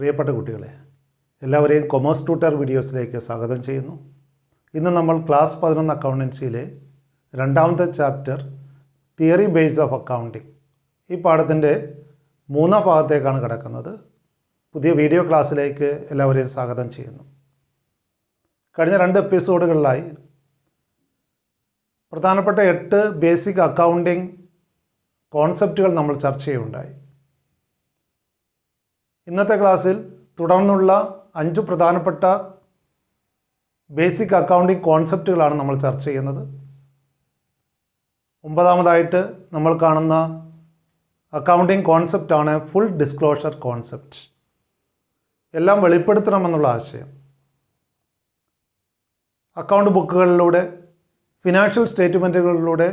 പ്രിയപ്പെട്ട കുട്ടികളെ, എല്ലാവരെയും കൊമേഴ്സ് ട്യൂട്ടർ വീഡിയോസിലേക്ക് സ്വാഗതം ചെയ്യുന്നു. ഇന്ന് നമ്മൾ ക്ലാസ് 11 അക്കൗണ്ടൻസിയിലെ രണ്ടാമത്തെ chapter theory base of accounting ഈ പാഠത്തിൻ്റെ മൂന്നാം ഭാഗത്തേക്കാണ് കിടക്കുന്നത്. പുതിയ വീഡിയോ ക്ലാസ്സിലേക്ക് എല്ലാവരെയും സ്വാഗതം ചെയ്യുന്നു. കഴിഞ്ഞ 2 എപ്പിസോഡുകളിലായി പ്രധാനപ്പെട്ട 8 ബേസിക് അക്കൗണ്ടിങ് കോൺസെപ്റ്റുകൾ നമ്മൾ ചർച്ച ചെയ്യുകയുണ്ടായി. ഇന്നത്തെ ക്ലാസ്സിൽ തുടർന്നുള്ള 5 പ്രധാനപ്പെട്ട ബേസിക് അക്കൗണ്ടിങ് കോൺസെപ്റ്റുകളാണ് നമ്മൾ ചർച്ച ചെയ്യുന്നത്. 9ാമതായിട്ട് നമ്മൾ കാണുന്ന അക്കൗണ്ടിങ് കോൺസെപ്റ്റാണ് ഫുൾ ഡിസ്ക്ലോഷർ കോൺസെപ്റ്റ്. എല്ലാം വെളിപ്പെടുത്തണമെന്നുള്ള ആശയം. അക്കൗണ്ട് ബുക്കുകളിലൂടെ, ഫിനാൻഷ്യൽ സ്റ്റേറ്റ്മെൻറ്റുകളിലൂടെ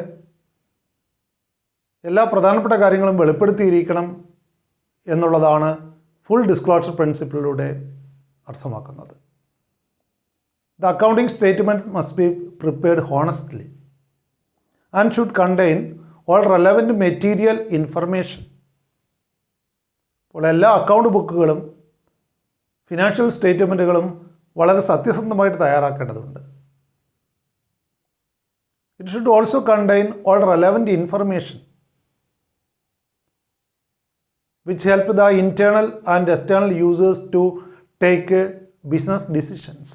എല്ലാ പ്രധാനപ്പെട്ട കാര്യങ്ങളും വെളിപ്പെടുത്തിയിരിക്കണം എന്നുള്ളതാണ് ഫുൾ ഡിസ്ക്ലോഷർ പ്രിൻസിപ്പിളിലൂടെ അർത്ഥമാക്കുന്നത്. The accounting statements must be prepared honestly and should contain all relevant material information. അപ്പോൾ എല്ലാ അക്കൗണ്ട് ബുക്കുകളും ഫിനാൻഷ്യൽ സ്റ്റേറ്റ്മെൻറ്റുകളും വളരെ സത്യസന്ധമായിട്ട് തയ്യാറാക്കേണ്ടതുണ്ട്. It should also contain all relevant information which help the internal and external users to take business decisions.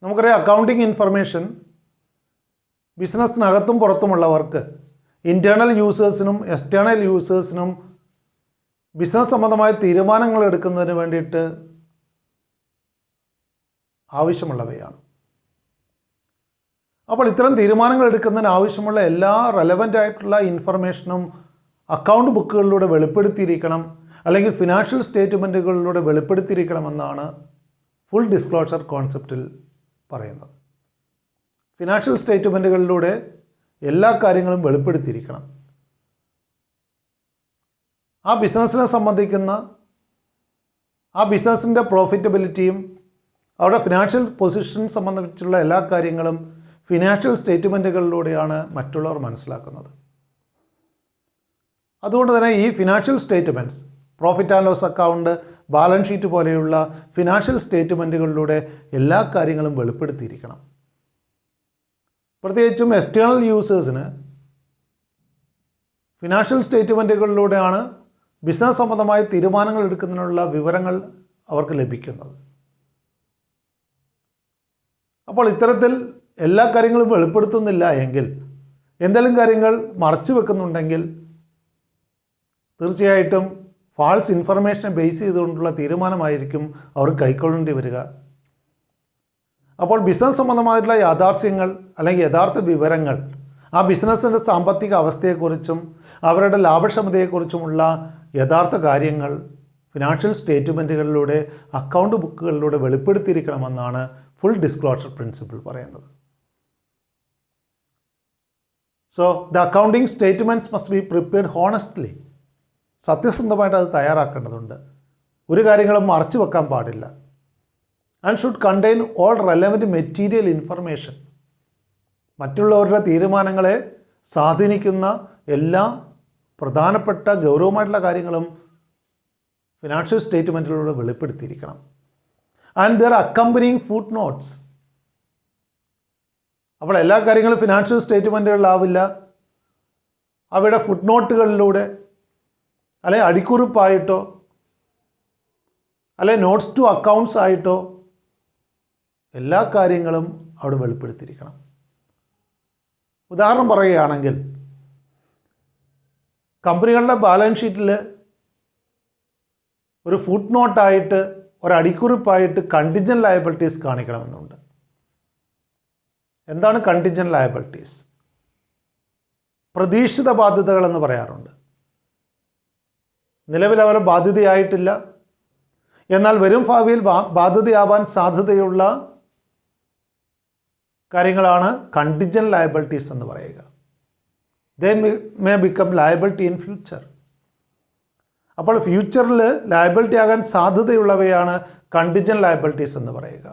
നമുക്കറിയാം, accounting information ബിസിനസ്സിനകത്തും പുറത്തുമുള്ളവർക്ക്, internal യൂസേഴ്സിനും എക്സ്റ്റേണൽ യൂസേഴ്സിനും ബിസിനസ് സംബന്ധമായ തീരുമാനങ്ങൾ എടുക്കുന്നതിന് വേണ്ടിയിട്ട് ആവശ്യമുള്ളവയാണ്. അപ്പോൾ ഇത്തരം തീരുമാനങ്ങൾ എടുക്കുന്നതിന് ആവശ്യമുള്ള എല്ലാ റെലവൻ്റ് ആയിട്ടുള്ള ഇൻഫർമേഷനും അക്കൗണ്ട് ബുക്കുകളിലൂടെ വെളിപ്പെടുത്തിയിരിക്കണം, അല്ലെങ്കിൽ ഫിനാൻഷ്യൽ സ്റ്റേറ്റ്മെൻറ്റുകളിലൂടെ വെളിപ്പെടുത്തിയിരിക്കണമെന്നാണ് ഫുൾ ഡിസ്ക്ലോഷർ കോൺസെപ്റ്റിൽ പറയുന്നത്. ഫിനാൻഷ്യൽ സ്റ്റേറ്റ്മെൻറ്റുകളിലൂടെ എല്ലാ കാര്യങ്ങളും വെളിപ്പെടുത്തിയിരിക്കണം. ആ ബിസിനസ്സിനെ സംബന്ധിക്കുന്ന, ആ ബിസിനസ്സിൻ്റെ പ്രോഫിറ്റബിലിറ്റിയും അവരുടെ ഫിനാൻഷ്യൽ പൊസിഷൻ സംബന്ധിച്ചുള്ള എല്ലാ കാര്യങ്ങളും ഫിനാൻഷ്യൽ സ്റ്റേറ്റ്മെൻറ്റുകളിലൂടെയാണ് മറ്റുള്ളവർ മനസ്സിലാക്കുന്നത്. അതുകൊണ്ട് തന്നെ ഈ financial statements, profit and loss account, balance sheet പോലെയുള്ള ഫിനാൻഷ്യൽ സ്റ്റേറ്റ്മെൻറ്റുകളിലൂടെ എല്ലാ കാര്യങ്ങളും വെളിപ്പെടുത്തിയിരിക്കണം. പ്രത്യേകിച്ചും എക്സ്റ്റേണൽ യൂസേഴ്സിന് ഫിനാൻഷ്യൽ സ്റ്റേറ്റ്മെൻറ്റുകളിലൂടെയാണ് ബിസിനസ് സംബന്ധമായ തീരുമാനങ്ങൾ എടുക്കുന്നതിനുള്ള വിവരങ്ങൾ അവർക്ക് ലഭിക്കുന്നത്. അപ്പോൾ ഇത്തരത്തിൽ എല്ലാ കാര്യങ്ങളും വെളിപ്പെടുത്തുന്നില്ല എങ്കിൽ, എന്തെങ്കിലും കാര്യങ്ങൾ മറച്ചു വെക്കുന്നുണ്ടെങ്കിൽ തീർച്ചയായിട്ടും ഫാൾസ് ഇൻഫർമേഷനെ ബേസ് ചെയ്തുകൊണ്ടുള്ള തീരുമാനമായിരിക്കും അവർ കൈക്കൊള്ളേണ്ടി വരിക. അപ്പോൾ ബിസിനസ് സംബന്ധമായിട്ടുള്ള യാഥാർത്ഥ്യങ്ങൾ അല്ലെങ്കിൽ യഥാർത്ഥ വിവരങ്ങൾ, ആ ബിസിനസ്സിൻ്റെ സാമ്പത്തിക അവസ്ഥയെക്കുറിച്ചും അവരുടെ ലാഭക്ഷമതയെക്കുറിച്ചുമുള്ള യഥാർത്ഥ കാര്യങ്ങൾ ഫിനാൻഷ്യൽ സ്റ്റേറ്റ്മെൻറ്റുകളിലൂടെ, അക്കൗണ്ട് ബുക്കുകളിലൂടെ വെളിപ്പെടുത്തിയിരിക്കണമെന്നാണ് ഫുൾ ഡിസ്ക്ലോഷർ പ്രിൻസിപ്പിൾ പറയുന്നത്. So the accounting statements must be prepared honestly. സത്യസന്ധമായിട്ട് അത് തയ്യാറാക്കേണ്ടതുണ്ട്. ഒരു കാര്യങ്ങളും മറച്ചു വെക്കാൻ പാടില്ല. And should contain all relevant material information. മറ്റുള്ളവരുടെ തീരുമാനങ്ങളെ സ്വാധീനിക്കുന്ന എല്ലാ പ്രധാനപ്പെട്ട ഗൗരവമായിട്ടുള്ള കാര്യങ്ങളും ഫിനാൻഷ്യൽ സ്റ്റേറ്റ്മെൻറ്റിലൂടെ വെളിപ്പെടുത്തിയിരിക്കണം. And their accompanying footnotes. അപ്പോൾ എല്ലാ കാര്യങ്ങളും ഫിനാൻഷ്യൽ സ്റ്റേറ്റ്മെൻറ്റുകളിലാവില്ല. അവയുടെ ഫുട് നോട്ടുകളിലൂടെ, അല്ലെ അടിക്കുറിപ്പായിട്ടോ, അല്ലെ നോട്ട്സ് ടു അക്കൗണ്ട്സ് ആയിട്ടോ എല്ലാ കാര്യങ്ങളും അവിടെ വെളിപ്പെടുത്തിയിരിക്കണം. ഉദാഹരണം പറയുകയാണെങ്കിൽ, കമ്പനികളുടെ ബാലൻസ് ഷീറ്റിൽ ഒരു ഫുട് നോട്ടായിട്ട്, ഒരു അടിക്കുറിപ്പായിട്ട് കണ്ടിൻജൻ്റ് ലയബിലിറ്റീസ് കാണിക്കണമെന്നുണ്ട്. എന്താണ് കണ്ടിൻജൻ്റ് ലയബിലിറ്റീസ്? പ്രതീക്ഷിത ബാധ്യതകളെന്ന് പറയാറുണ്ട്. നിലവിൽ അവർ ബാധ്യതയായിട്ടില്ല, എന്നാൽ വരും ഭാവിയിൽ ബാധ്യതയാവാൻ സാധ്യതയുള്ള കാര്യങ്ങളാണ് കണ്ടിൻജൻ്റ് ലയബിലിറ്റീസ് എന്ന് പറയുക. They may become liability in future. അപ്പോൾ ഫ്യൂച്ചറിൽ ലയബിലിറ്റി ആകാൻ സാധ്യതയുള്ളവയാണ് കണ്ടിൻജൻ്റ് ലയബിലിറ്റീസ് എന്ന് പറയുക.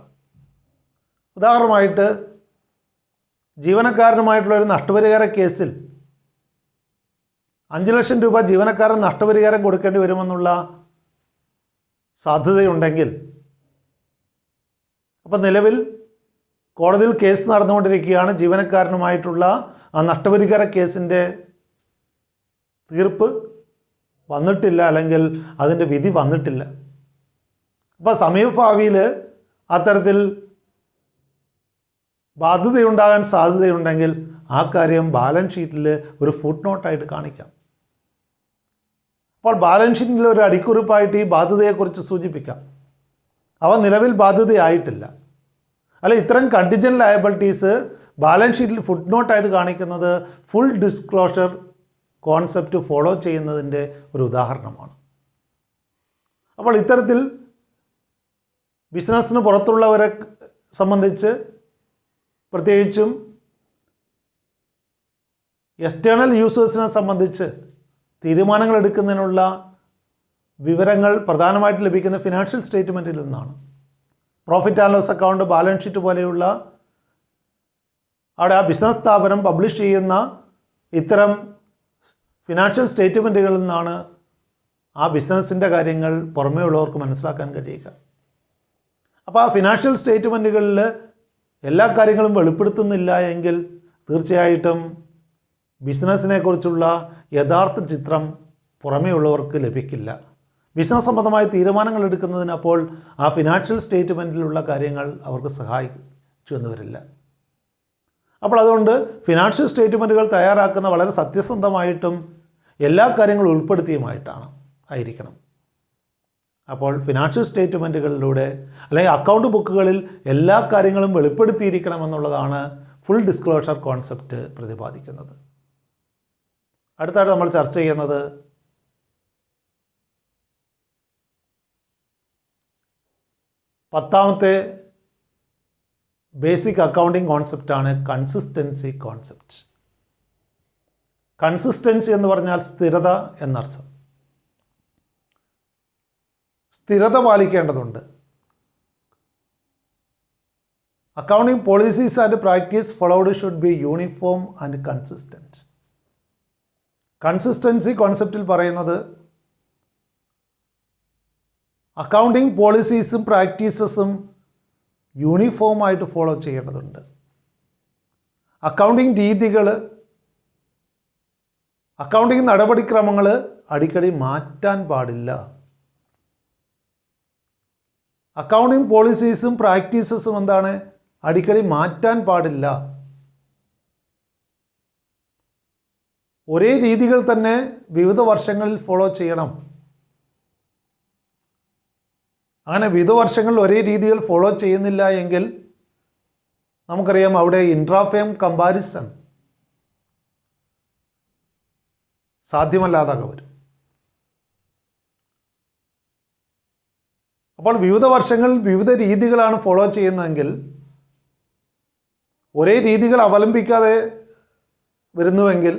ഉദാഹരണമായിട്ട്, ജീവനക്കാരനുമായിട്ടുള്ളൊരു നഷ്ടപരിഹാര കേസിൽ 5 ലക്ഷം രൂപ ജീവനക്കാരൻ നഷ്ടപരിഹാരം കൊടുക്കേണ്ടി വരുമെന്നുള്ള സാധ്യതയുണ്ടെങ്കിൽ, അപ്പം നിലവിൽ കോടതിയിൽ കേസ് നടന്നുകൊണ്ടിരിക്കുകയാണ്. ജീവനക്കാരനുമായിട്ടുള്ള ആ നഷ്ടപരിഹാര കേസിൻ്റെ തീർപ്പ് വന്നിട്ടില്ല, അല്ലെങ്കിൽ അതിൻ്റെ വിധി വന്നിട്ടില്ല. അപ്പോൾ സമീപഭാവിയിൽ അത്തരത്തിൽ ബാധ്യതയുണ്ടാകാൻ സാധ്യതയുണ്ടെങ്കിൽ ആ കാര്യം ബാലൻസ് ഷീറ്റിൽ ഒരു ഫുട് നോട്ടായിട്ട് കാണിക്കാം. അപ്പോൾ ബാലൻസ് ഷീറ്റിൽ ഒരു അടിക്കുറിപ്പായിട്ട് ഈ ബാധ്യതയെക്കുറിച്ച് സൂചിപ്പിക്കാം. അവ നിലവിൽ ബാധ്യതയായിട്ടില്ല. അല്ല, ഇത്തരം കണ്ടിജൻ്റ് ലയബിലിറ്റീസ് ബാലൻസ് ഷീറ്റിൽ ഫുട് നോട്ടായിട്ട് കാണിക്കുന്നത് ഫുൾ ഡിസ്ക്ലോഷർ കോൺസെപ്റ്റ് ഫോളോ ചെയ്യുന്നതിൻ്റെ ഒരു ഉദാഹരണമാണ്. അപ്പോൾ ഇത്തരത്തിൽ ബിസിനസ്സിന് പുറത്തുള്ളവരെ സംബന്ധിച്ച്, പ്രത്യേകിച്ചും എക്സ്റ്റേണൽ യൂസേഴ്സിനെ സംബന്ധിച്ച് തീരുമാനങ്ങൾ എടുക്കുന്നതിനുള്ള വിവരങ്ങൾ പ്രധാനമായിട്ട് ലഭിക്കുന്ന ഫിനാൻഷ്യൽ സ്റ്റേറ്റ്മെൻറ്റിൽ നിന്നാണ്. Profit and loss account, balance sheet പോലെയുള്ള അവിടെ ആ ബിസിനസ് സ്ഥാപനം പബ്ലിഷ് ചെയ്യുന്ന ഇത്തരം ഫിനാൻഷ്യൽ സ്റ്റേറ്റ്മെൻറ്റുകളിൽ നിന്നാണ് ആ ബിസിനസ്സിൻ്റെ കാര്യങ്ങൾ പുറമേ ഉള്ളവർക്ക് മനസ്സിലാക്കാൻ കഴിയുക. അപ്പോൾ ആ ഫിനാൻഷ്യൽ സ്റ്റേറ്റ്മെൻറ്റുകളിൽ എല്ലാ കാര്യങ്ങളും വെളിപ്പെടുത്തുന്നില്ല എങ്കിൽ തീർച്ചയായിട്ടും ബിസിനസ്സിനെക്കുറിച്ചുള്ള യഥാർത്ഥ ചിത്രം പുറമേ ഉള്ളവർക്ക് ലഭിക്കില്ല. ബിസിനസ് സംബന്ധമായ തീരുമാനങ്ങൾ എടുക്കുന്നതിന് അപ്പോൾ ആ ഫിനാൻഷ്യൽ സ്റ്റേറ്റ്മെൻറ്റിലുള്ള കാര്യങ്ങൾ അവർക്ക് സഹായിച്ചു എന്ന് വരില്ല. അപ്പോൾ അതുകൊണ്ട് ഫിനാൻഷ്യൽ സ്റ്റേറ്റ്മെൻറ്റുകൾ തയ്യാറാക്കുന്ന വളരെ സത്യസന്ധമായിട്ടും എല്ലാ കാര്യങ്ങളും ഉൾപ്പെടുത്തിയുമായിട്ടാണ് ആയിരിക്കണം. അപ്പോൾ ഫിനാൻഷ്യൽ സ്റ്റേറ്റ്മെൻറ്റുകളിലൂടെ അല്ലെങ്കിൽ അക്കൗണ്ട് ബുക്കുകളിൽ എല്ലാ കാര്യങ്ങളും വെളിപ്പെടുത്തിയിരിക്കണം എന്നുള്ളതാണ് ഫുൾ ഡിസ്ക്ലോഷർ കോൺസെപ്റ്റ് പ്രതിപാദിക്കുന്നത്. അടുത്തായിട്ട് നമ്മൾ ചർച്ച ചെയ്യുന്നത് പത്താമത്തെ ബേസിക് അക്കൗണ്ടിങ് കോൺസെപ്റ്റാണ് കൺസിസ്റ്റൻസി കോൺസെപ്റ്റ്. കൺസിസ്റ്റൻസി എന്ന് പറഞ്ഞാൽ സ്ഥിരത എന്നർത്ഥം. സ്ഥിരത പാലിക്കേണ്ടതുണ്ട്. Accounting policies and practice followed should be uniform and consistent. Consistency കോൺസെപ്റ്റിൽ പറയുന്നത് അക്കൗണ്ടിങ് പോളിസീസും പ്രാക്ടീസസും യൂണിഫോമായിട്ട് ഫോളോ ചെയ്യേണ്ടതുണ്ട്. അക്കൗണ്ടിങ് രീതികൾ, അക്കൗണ്ടിങ് നടപടിക്രമങ്ങൾ അടിക്കടി മാറ്റാൻ പാടില്ല. അക്കൗണ്ടിങ് പോളിസീസും പ്രാക്ടീസസും എന്താണ്? അടിക്കടി മാറ്റാൻ പാടില്ല. ഒരേ രീതികൾ തന്നെ വിവിധ വർഷങ്ങളിൽ ഫോളോ ചെയ്യണം. അങ്ങനെ വിവിധ വർഷങ്ങളിൽ ഒരേ രീതികൾ ഫോളോ ചെയ്യുന്നില്ല എങ്കിൽ നമുക്കറിയാം അവിടെ ഇൻട്രാഫേം കമ്പാരിസൺ സാധ്യമല്ലാതാകെ വരും. അപ്പോൾ വിവിധ വർഷങ്ങളിൽ വിവിധ രീതികളാണ് ഫോളോ ചെയ്യുന്നതെങ്കിൽ ഒരേ രീതികൾ അവലംബിക്കാതെ വരുന്നുവെങ്കിൽ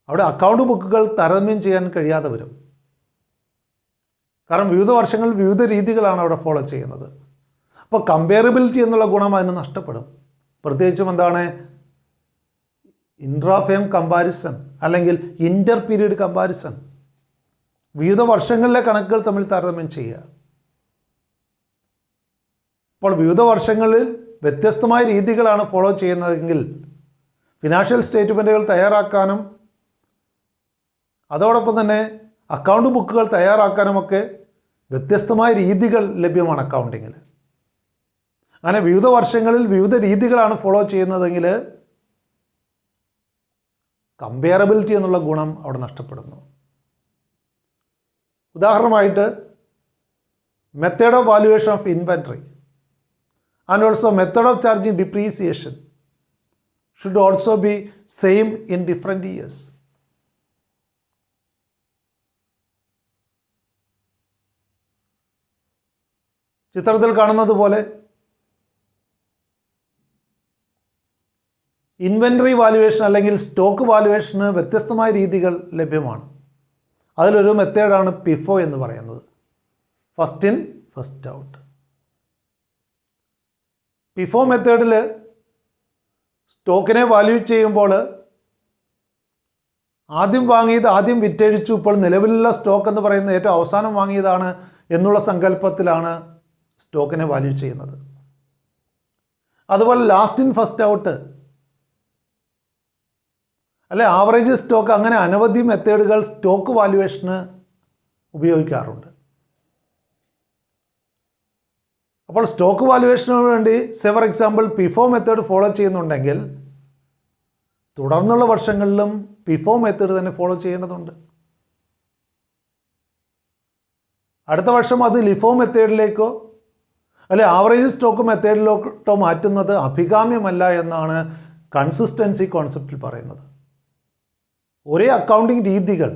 അവിടെ അക്കൗണ്ട് ബുക്കുകൾ താരതമ്യം ചെയ്യാൻ കഴിയാതെ വരും. കാരണം വിവിധ വർഷങ്ങളിൽ വിവിധ രീതികളാണ് അവിടെ ഫോളോ ചെയ്യുന്നത്. അപ്പോൾ കമ്പയറബിലിറ്റി എന്നുള്ള ഗുണം അതിന് നഷ്ടപ്പെടും. പ്രത്യേകിച്ചും എന്താണ് ഇൻട്രാഫേം കമ്പാരിസൺ അല്ലെങ്കിൽ ഇൻ്റർ പീരീഡ് കമ്പാരിസൺ, വിവിധ വർഷങ്ങളിലെ കണക്കുകൾ തമ്മിൽ താരതമ്യം ചെയ്യുക. അപ്പോൾ വിവിധ വർഷങ്ങളിൽ വ്യത്യസ്തമായ രീതികളാണ് ഫോളോ ചെയ്യുന്നതെങ്കിൽ ഫിനാൻഷ്യൽ സ്റ്റേറ്റ്മെൻറ്റുകൾ തയ്യാറാക്കാനും അതോടൊപ്പം തന്നെ അക്കൗണ്ട് ബുക്കുകൾ തയ്യാറാക്കാനുമൊക്കെ വ്യത്യസ്തമായ രീതികൾ ലഭ്യമാണ് അക്കൗണ്ടിങ്ങിൽ. അങ്ങനെ വിവിധ വർഷങ്ങളിൽ വിവിധ രീതികളാണ് ഫോളോ ചെയ്യുന്നതെങ്കിൽ കമ്പയറബിലിറ്റി എന്നുള്ള ഗുണം അവിടെ നഷ്ടപ്പെടുന്നു. ഉദാഹരണമായിട്ട് method of valuation of inventory and also method of charging depreciation should also be same in different years. ചിത്രത്തിൽ കാണുന്നത് പോലെ ഇൻവെൻ്ററി വാല്യുവേഷൻ അല്ലെങ്കിൽ സ്റ്റോക്ക് വാല്യുവേഷന് വ്യത്യസ്തമായ രീതികൾ ലഭ്യമാണ്. അതിലൊരു മെത്തേഡാണ് പിഫോ എന്ന് പറയുന്നത്, ഫസ്റ്റ് ഇൻ ഫസ്റ്റ് ഔട്ട്. പിഫോ മെത്തേഡിൽ സ്റ്റോക്കിനെ വാല്യൂ ചെയ്യുമ്പോൾ ആദ്യം വാങ്ങിയത് ആദ്യം വിറ്റഴിച്ചു, ഇപ്പോൾ നിലവിലുള്ള സ്റ്റോക്ക് എന്ന് പറയുന്നത് ഏറ്റവും അവസാനം വാങ്ങിയതാണ് എന്നുള്ള സങ്കല്പത്തിലാണ് സ്റ്റോക്കിനെ വാല്യൂ ചെയ്യുന്നത്. അതുപോലെ ലാസ്റ്റ് ഇൻ ഫസ്റ്റ് ഔട്ട് അല്ലെ ആവറേജ് സ്റ്റോക്ക്, അങ്ങനെ അനവധി മെത്തേഡുകൾ സ്റ്റോക്ക് വാല്യുവേഷന് ഉപയോഗിക്കാറുണ്ട്. അപ്പോൾ സ്റ്റോക്ക് വാല്യുവേഷന് വേണ്ടി ഫോർ എക്സാമ്പിൾ പിഫോ മെത്തേഡ് ഫോളോ ചെയ്യുന്നുണ്ടെങ്കിൽ തുടർന്നുള്ള വർഷങ്ങളിലും പിഫോ മെത്തേഡ് തന്നെ ഫോളോ ചെയ്യേണ്ടതുണ്ട്. അടുത്ത വർഷം അത് ലിഫോ മെത്തേഡിലേക്കോ അല്ലെ ആവറേജ് സ്റ്റോക്ക് മെത്തേഡിലോട്ടോ മാറ്റുന്നത് അഭികാമ്യമല്ല എന്നാണ് കൺസിസ്റ്റൻസി കോൺസെപ്റ്റിൽ പറയുന്നത്. ഒരേ അക്കൗണ്ടിങ് രീതികൾ,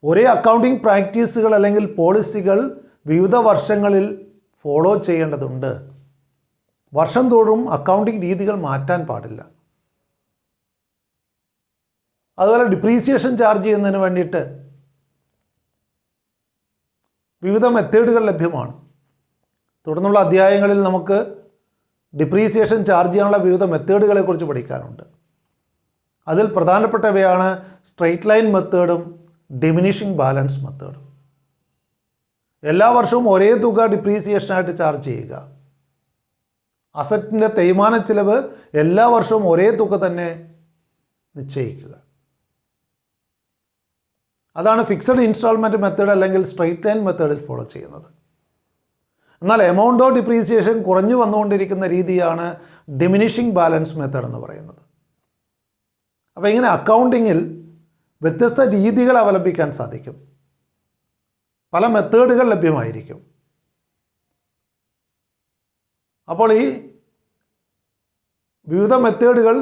ഒരേ അക്കൗണ്ടിങ് പ്രാക്ടീസുകൾ അല്ലെങ്കിൽ പോളിസികൾ വിവിധ വർഷങ്ങളിൽ ഫോളോ ചെയ്യേണ്ടതുണ്ട്. വർഷം തോറും അക്കൗണ്ടിങ് രീതികൾ മാറ്റാൻ പാടില്ല. അതുപോലെ ഡിപ്രീസിയേഷൻ ചാർജ് ചെയ്യുന്നതിന് വേണ്ടിയിട്ട് വിവിധ മെത്തേഡുകൾ ലഭ്യമാണ്. തുടർന്നുള്ള അധ്യായങ്ങളിൽ നമുക്ക് ഡിപ്രീസിയേഷൻ ചാർജ് ചെയ്യാനുള്ള വിവിധ മെത്തേഡുകളെക്കുറിച്ച് പഠിക്കാനുണ്ട്. അതിൽ പ്രധാനപ്പെട്ടവയാണ് സ്ട്രെയിറ്റ് ലൈൻ മെത്തേഡും ഡിമിനിഷിംഗ് ബാലൻസ് മെത്തേഡും. എല്ലാ വർഷവും ഒരേ തുക ഡിപ്രീസിയേഷനായിട്ട് ചാർജ് ചെയ്യുക. അസറ്റിൻ്റെ തേയ്മാന ചിലവ് എല്ലാ വർഷവും ഒരേ തുക തന്നെ നിശ്ചയിക്കുക. അതാണ് ഫിക്സഡ് ഇൻസ്റ്റാൾമെൻറ്റ് മെത്തേഡ് അല്ലെങ്കിൽ സ്ട്രെയിറ്റ് ലൈൻ മെത്തേഡിൽ ഫോളോ ചെയ്യുന്നത്. എന്നാൽ എമൗണ്ട് ഓഫ് ഡിപ്രീസിയേഷൻ കുറഞ്ഞു വന്നുകൊണ്ടിരിക്കുന്ന രീതിയാണ് ഡിമിനിഷിംഗ് ബാലൻസ് മെത്തേഡ് എന്ന് പറയുന്നത്. അപ്പോൾ ഇങ്ങനെ അക്കൗണ്ടിങ്ങിൽ വ്യത്യസ്ത രീതികൾ അവലംബിക്കാൻ സാധിക്കും. പല മെത്തേഡുകൾ ലഭ്യമായിരിക്കും. അപ്പോൾ ഈ വിവിധ മെത്തേഡുകൾ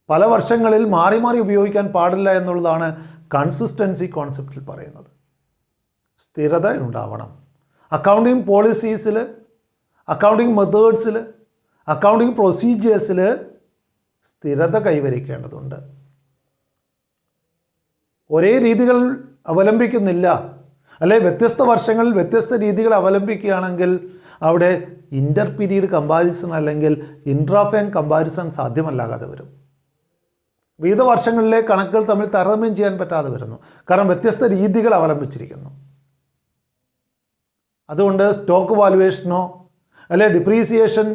പല വർഷങ്ങളിൽ മാറി മാറി ഉപയോഗിക്കാൻ പാടില്ല എന്നുള്ളതാണ് കൺസിസ്റ്റൻസി കോൺസെപ്റ്റിൽ പറയുന്നത്. സ്ഥിരത ഉണ്ടാവണം. അക്കൗണ്ടിങ് പോളിസീസിൽ, അക്കൗണ്ടിങ് മെത്തേഡ്സിൽ, അക്കൗണ്ടിങ് പ്രൊസീജിയേഴ്സിൽ സ്ഥിരത കൈവരിക്കേണ്ടതുണ്ട്. ഒരേ രീതികൾ അവലംബിക്കുന്നില്ല, അല്ലെ വ്യത്യസ്ത വർഷങ്ങളിൽ വ്യത്യസ്ത രീതികൾ അവലംബിക്കുകയാണെങ്കിൽ അവിടെ ഇൻ്റർ പീരീഡ് കമ്പാരിസൺ അല്ലെങ്കിൽ ഇൻട്രാഫേം കമ്പാരിസൺ സാധ്യമല്ലാതെ വരും. വിവിധ വർഷങ്ങളിലെ കണക്കുകൾ തമ്മിൽ താരതമ്യം ചെയ്യാൻ പറ്റാതെ വരുന്നു. കാരണം വ്യത്യസ്ത രീതികൾ അവലംബിച്ചിരിക്കുന്നു. അതുകൊണ്ട് സ്റ്റോക്ക് വാല്യുവേഷനോ അല്ലെ ഡിപ്രീസിയേഷൻ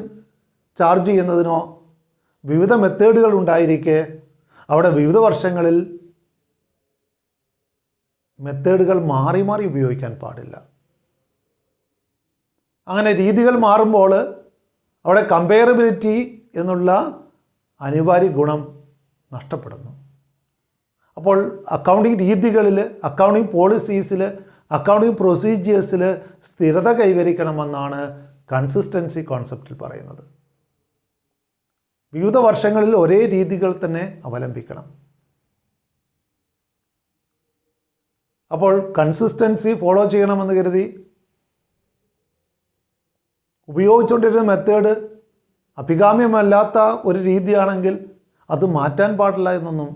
ചാർജ് ചെയ്യുന്നതിനോ വിവിധ മെത്തേഡുകൾ ഉണ്ടായിരിക്കെ അവിടെ വിവിധ വർഷങ്ങളിൽ മെത്തേഡുകൾ മാറി മാറി ഉപയോഗിക്കാൻ പാടില്ല. അങ്ങനെ രീതികൾ മാറുമ്പോൾ അവിടെ കമ്പയറബിലിറ്റി എന്നുള്ള അനിവാര്യ ഗുണം നഷ്ടപ്പെടുന്നു. അപ്പോൾ അക്കൗണ്ടിങ് രീതികളിൽ, അക്കൗണ്ടിങ് പോളിസീസിൽ, അക്കൗണ്ടിങ് പ്രൊസീജിയേഴ്സിൽ സ്ഥിരത കൈവരിക്കണമെന്നാണ് കൺസിസ്റ്റൻസി കോൺസെപ്റ്റിൽ പറയുന്നത്. വിവിധ വർഷങ്ങളിൽ ഒരേ രീതികൾ തന്നെ അവലംബിക്കണം. അപ്പോൾ കൺസിസ്റ്റൻസി ഫോളോ ചെയ്യണമെന്ന് കരുതി ഉപയോഗിച്ചുകൊണ്ടിരുന്ന മെത്തേഡ് അഭികാമ്യമല്ലാത്ത ഒരു രീതിയാണെങ്കിൽ അത് മാറ്റാൻ പാടില്ല എന്നൊന്നും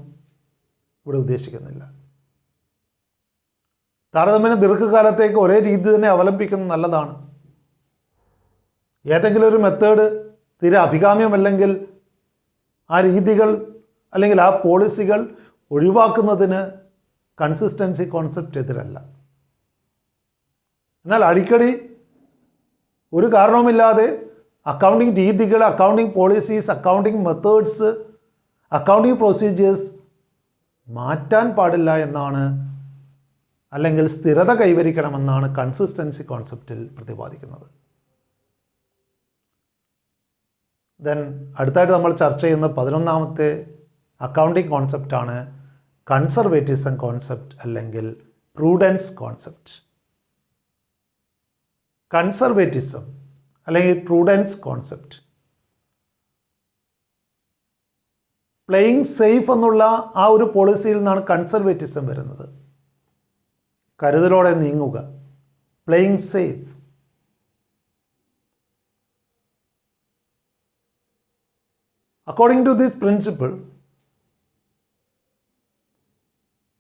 ഇവിടെ ഉദ്ദേശിക്കുന്നില്ല. താരതമ്യേന ദീർഘകാലത്തേക്ക് ഒരേ രീതി തന്നെ അവലംബിക്കുന്നത് നല്ലതാണ്. ഏതെങ്കിലും ഒരു മെത്തേഡ് തീരെ അഭികാമ്യമല്ലെങ്കിൽ ആ രീതികൾ അല്ലെങ്കിൽ ആ പോളിസികൾ ഒഴിവാക്കുന്നതിന് കൺസിസ്റ്റൻസി കോൺസെപ്റ്റ് എതിരല്ല. എന്നാൽ അടിക്കടി ഒരു കാരണവുമില്ലാതെ അക്കൗണ്ടിങ് രീതികൾ, accounting policies, accounting methods, accounting procedures മാറ്റാൻ പാടില്ല എന്നാണ്, അല്ലെങ്കിൽ സ്ഥിരത കൈവരിക്കണമെന്നാണ് കൺസിസ്റ്റൻസി കോൺസെപ്റ്റിൽ പ്രതിപാദിക്കുന്നത്. ദെൻ അടുത്തായിട്ട് നമ്മൾ ചർച്ച ചെയ്യുന്ന 11ാമത്തെ അക്കൗണ്ടിങ് കോൺസെപ്റ്റാണ് കൺസർവേറ്റിസം കോൺസെപ്റ്റ് അല്ലെങ്കിൽ പ്രൂഡൻസ് കോൺസെപ്റ്റ്. കൺസർവേറ്റിസം അല്ലെങ്കിൽ പ്രൂഡൻസ് കോൺസെപ്റ്റ്, പ്ലേയിങ് സേഫ് എന്നുള്ള ആ ഒരു പോളിസിയിൽ നിന്നാണ് കൺസർവേറ്റിസം വരുന്നത്. കരുതലോടെ നീങ്ങുക, playing safe. According to this principle,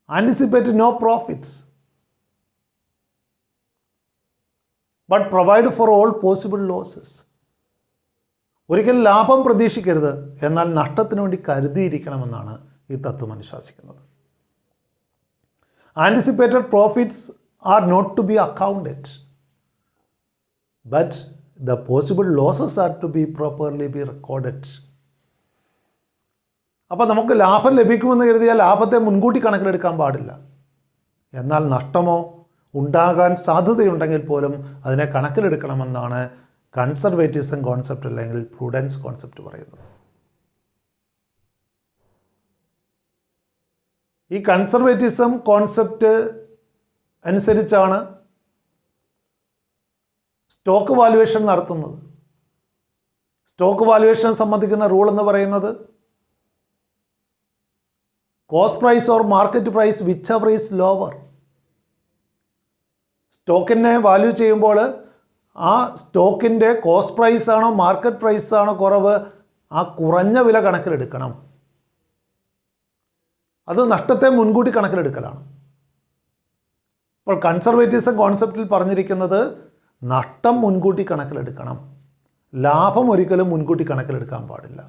anticipate no profits, but provide for all possible losses. ഒരിക്കലും ലാഭം പ്രതീക്ഷിക്കരുത്, എന്നാൽ നഷ്ടത്തിന് വേണ്ടി കരുതിയിരിക്കണമെന്നാണ് ഈ തത്വം അനുശാസിക്കുന്നത്. Anticipated profits are not to be accounted, but the possible losses are to be properly be recorded. അപ്പോൾ നമുക്ക് ലാഭം ലഭിക്കുമെന്ന് കരുതിയാൽ ലാഭത്തെ മുൻകൂട്ടി കണക്കിലെടുക്കാൻ പാടില്ല. എന്നാൽ നഷ്ടമോ ഉണ്ടാകാൻ സാധ്യതയുണ്ടെങ്കിൽ പോലും അതിനെ കണക്കിലെടുക്കണമെന്നാണ് കൺസർവേറ്റിസം കോൺസെപ്റ്റ് അല്ലെങ്കിൽ പ്രൂഡൻസ് കോൺസെപ്റ്റ് പറയുന്നത്. ഈ കൺസർവേറ്റിസം കോൺസെപ്റ്റ് അനുസരിച്ചാണ് സ്റ്റോക്ക് വാല്യുവേഷൻ നടത്തുന്നത്. സ്റ്റോക്ക് വാല്യുവേഷൻ സംബന്ധിക്കുന്ന റൂൾ എന്ന് പറയുന്നത് cost price or market price whichever is lower. സ്റ്റോക്കിനെ വാല്യൂ ചെയ്യുമ്പോൾ ആ സ്റ്റോക്കിൻ്റെ കോസ്റ്റ് പ്രൈസ് ആണോ മാർക്കറ്റ് പ്രൈസ് ആണോ കുറവ്, ആ കുറഞ്ഞ വില കണക്കിലെടുക്കണം. അത് നഷ്ടത്തെ മുൻകൂട്ടി കണക്കിലെടുക്കലാണ്. അപ്പോൾ കൺസർവേറ്റിസം കോൺസെപ്റ്റിൽ പറഞ്ഞിരിക്കുന്നത് നഷ്ടം മുൻകൂട്ടി കണക്കിലെടുക്കണം, ലാഭം ഒരിക്കലും മുൻകൂട്ടി കണക്കിലെടുക്കാൻ പാടില്ല.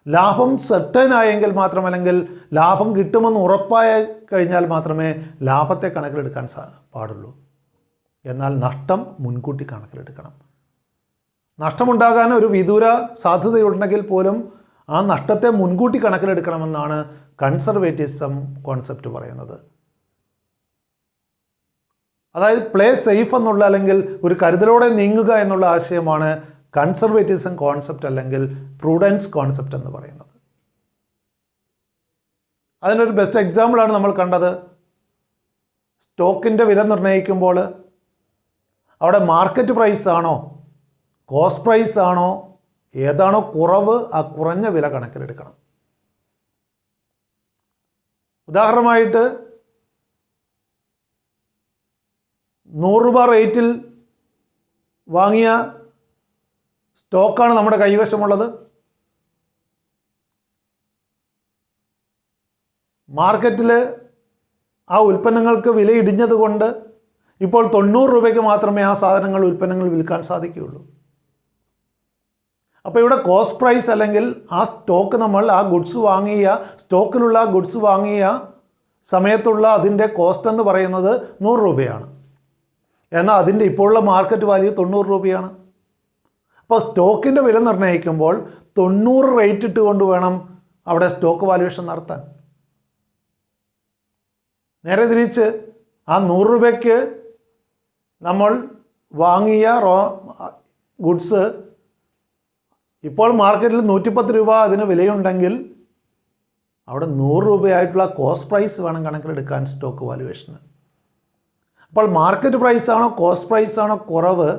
ലാഭം സെർട്ടൻ ആയെങ്കിൽ മാത്രം, അല്ലെങ്കിൽ ലാഭം കിട്ടുമെന്ന് ഉറപ്പായി കഴിഞ്ഞാൽ മാത്രമേ ലാഭത്തെ കണക്കിലെടുക്കാൻ പാടുള്ളൂ. എന്നാൽ നഷ്ടം മുൻകൂട്ടി കണക്കിലെടുക്കണം. നഷ്ടമുണ്ടാകാൻ ഒരു വിദൂര സാധ്യതയുണ്ടെങ്കിൽ പോലും ആ നഷ്ടത്തെ മുൻകൂട്ടി കണക്കിലെടുക്കണമെന്നാണ് കൺസർവേറ്റിസം കോൺസെപ്റ്റ് പറയുന്നത്. അതായത് പ്ലേ സേഫ് എന്നുള്ള, അല്ലെങ്കിൽ ഒരു കരുതലോടെ നീങ്ങുക എന്നുള്ള ആശയമാണ് കൺസർവേറ്റിസം കോൺസെപ്റ്റ് അല്ലെങ്കിൽ പ്രൂഡൻസ് കോൺസെപ്റ്റ് എന്ന് പറയുന്നത്. അതിനൊരു ബെസ്റ്റ് എക്സാമ്പിളാണ് നമ്മൾ കണ്ടത്. സ്റ്റോക്കിൻ്റെ വില നിർണ്ണയിക്കുമ്പോൾ അവിടെ മാർക്കറ്റ് പ്രൈസ് ആണോ കോസ്റ്റ് പ്രൈസ് ആണോ ഏതാണോ കുറവ്, ആ കുറഞ്ഞ വില കണക്കിലെടുക്കണം. ഉദാഹരണമായിട്ട് 100 രൂപ റേറ്റിൽ വാങ്ങിയ സ്റ്റോക്കാണ് നമ്മുടെ കൈവശമുള്ളത്. മാർക്കറ്റിൽ ആ ഉൽപ്പന്നങ്ങൾക്ക് വില ഇടിഞ്ഞതുകൊണ്ട് ഇപ്പോൾ 90 രൂപയ്ക്ക് മാത്രമേ ആ സാധനങ്ങൾ ഉൽപ്പന്നങ്ങൾ വിൽക്കാൻ സാധിക്കുകയുള്ളൂ. അപ്പോൾ ഇവിടെ കോസ്റ്റ് പ്രൈസ് അല്ലെങ്കിൽ ആ സ്റ്റോക്ക് നമ്മൾ ആ ഗുഡ്സ് വാങ്ങിയ സ്റ്റോക്കിലുള്ള ഗുഡ്സ് വാങ്ങിയ സമയത്തുള്ള അതിൻ്റെ കോസ്റ്റ് എന്ന് പറയുന്നത് 100 രൂപയാണ്. എന്നാൽ അതിൻ്റെ ഇപ്പോഴുള്ള മാർക്കറ്റ് വാല്യൂ 90 രൂപയാണ്. അപ്പോൾ സ്റ്റോക്കിൻ്റെ വില നിർണ്ണയിക്കുമ്പോൾ 90 റേറ്റ് ഇട്ടുകൊണ്ട് വേണം അവിടെ സ്റ്റോക്ക് വാല്യുവേഷൻ നടത്താൻ. നേരെ തിരിച്ച് ആ 100 രൂപയ്ക്ക് നമ്മൾ വാങ്ങിയ ഗുഡ്സ് ഇപ്പോൾ മാർക്കറ്റിൽ 110 രൂപ അതിന് വിലയുണ്ടെങ്കിൽ അവിടെ 100 രൂപയായിട്ടുള്ള കോസ്റ്റ് പ്രൈസ് വേണം കണക്കിലെടുക്കാൻ സ്റ്റോക്ക് വാല്യുവേഷന്. അപ്പോൾ മാർക്കറ്റ് പ്രൈസാണോ കോസ്റ്റ് പ്രൈസാണോ കുറവ്,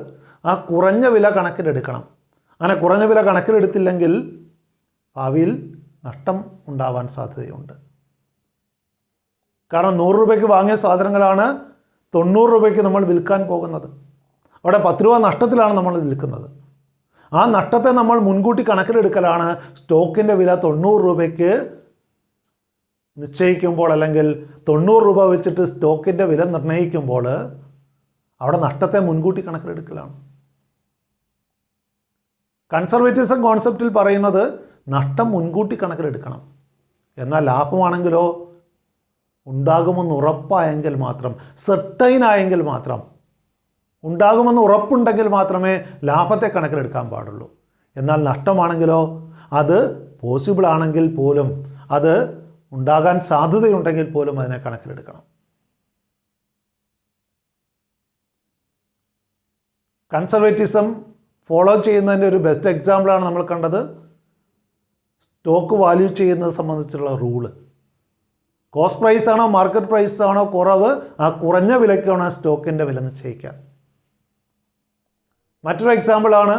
ആ കുറഞ്ഞ വില കണക്കിലെടുക്കണം. അങ്ങനെ കുറഞ്ഞ വില കണക്കിലെടുത്തില്ലെങ്കിൽ ഭാവിയിൽ നഷ്ടം ഉണ്ടാവാൻ സാധ്യതയുണ്ട്. കാരണം 100 രൂപയ്ക്ക് വാങ്ങിയ സാധനങ്ങളാണ് 90 രൂപയ്ക്ക് നമ്മൾ വിൽക്കാൻ പോകുന്നത്. അവിടെ 10 രൂപ നഷ്ടത്തിലാണ് നമ്മൾ വിൽക്കുന്നത്. ആ നഷ്ടത്തെ നമ്മൾ മുൻകൂട്ടി കണക്കിലെടുക്കലാണ് സ്റ്റോക്കിൻ്റെ വില 90 രൂപയ്ക്ക് നിശ്ചയിക്കുമ്പോൾ, അല്ലെങ്കിൽ 90 രൂപ വെച്ചിട്ട് സ്റ്റോക്കിൻ്റെ വില നിർണ്ണയിക്കുമ്പോൾ അവിടെ നഷ്ടത്തെ മുൻകൂട്ടി കണക്കിലെടുക്കലാണ്. കൺസർവേറ്റിസം കോൺസെപ്റ്റിൽ പറയുന്നത് നഷ്ടം മുൻകൂട്ടി കണക്കിലെടുക്കണം. എന്നാൽ ലാഭമാണെങ്കിലോ ഉണ്ടാകുമെന്ന് ഉറപ്പായെങ്കിൽ മാത്രം, സെർട്ടൈൻ ആയെങ്കിൽ മാത്രം, ഉണ്ടാകുമെന്ന് ഉറപ്പുണ്ടെങ്കിൽ മാത്രമേ ലാഭത്തെ കണക്കിലെടുക്കാൻ പാടുള്ളൂ. എന്നാൽ നഷ്ടമാണെങ്കിലോ അത് പോസിബിൾ ആണെങ്കിൽ പോലും, അത് ഉണ്ടാകാൻ സാധ്യതയുണ്ടെങ്കിൽ പോലും അതിനെ കണക്കിലെടുക്കണം. കൺസർവേറ്റിസം ഫോളോ ചെയ്യുന്നതിൻ്റെ ഒരു ബെസ്റ്റ് എക്സാമ്പിളാണ് നമ്മൾ കണ്ടത് സ്റ്റോക്ക് വാല്യൂ ചെയ്യുന്നത് സംബന്ധിച്ചുള്ള റൂള്. കോസ്റ്റ് പ്രൈസ് ആണോ മാർക്കറ്റ് പ്രൈസ് ആണോ കുറവ്, ആ കുറഞ്ഞ വിലയ്ക്കാണ് ആ സ്റ്റോക്കിൻ്റെ വില നിശ്ചയിക്കാൻ. മറ്റൊരു എക്സാമ്പിളാണ്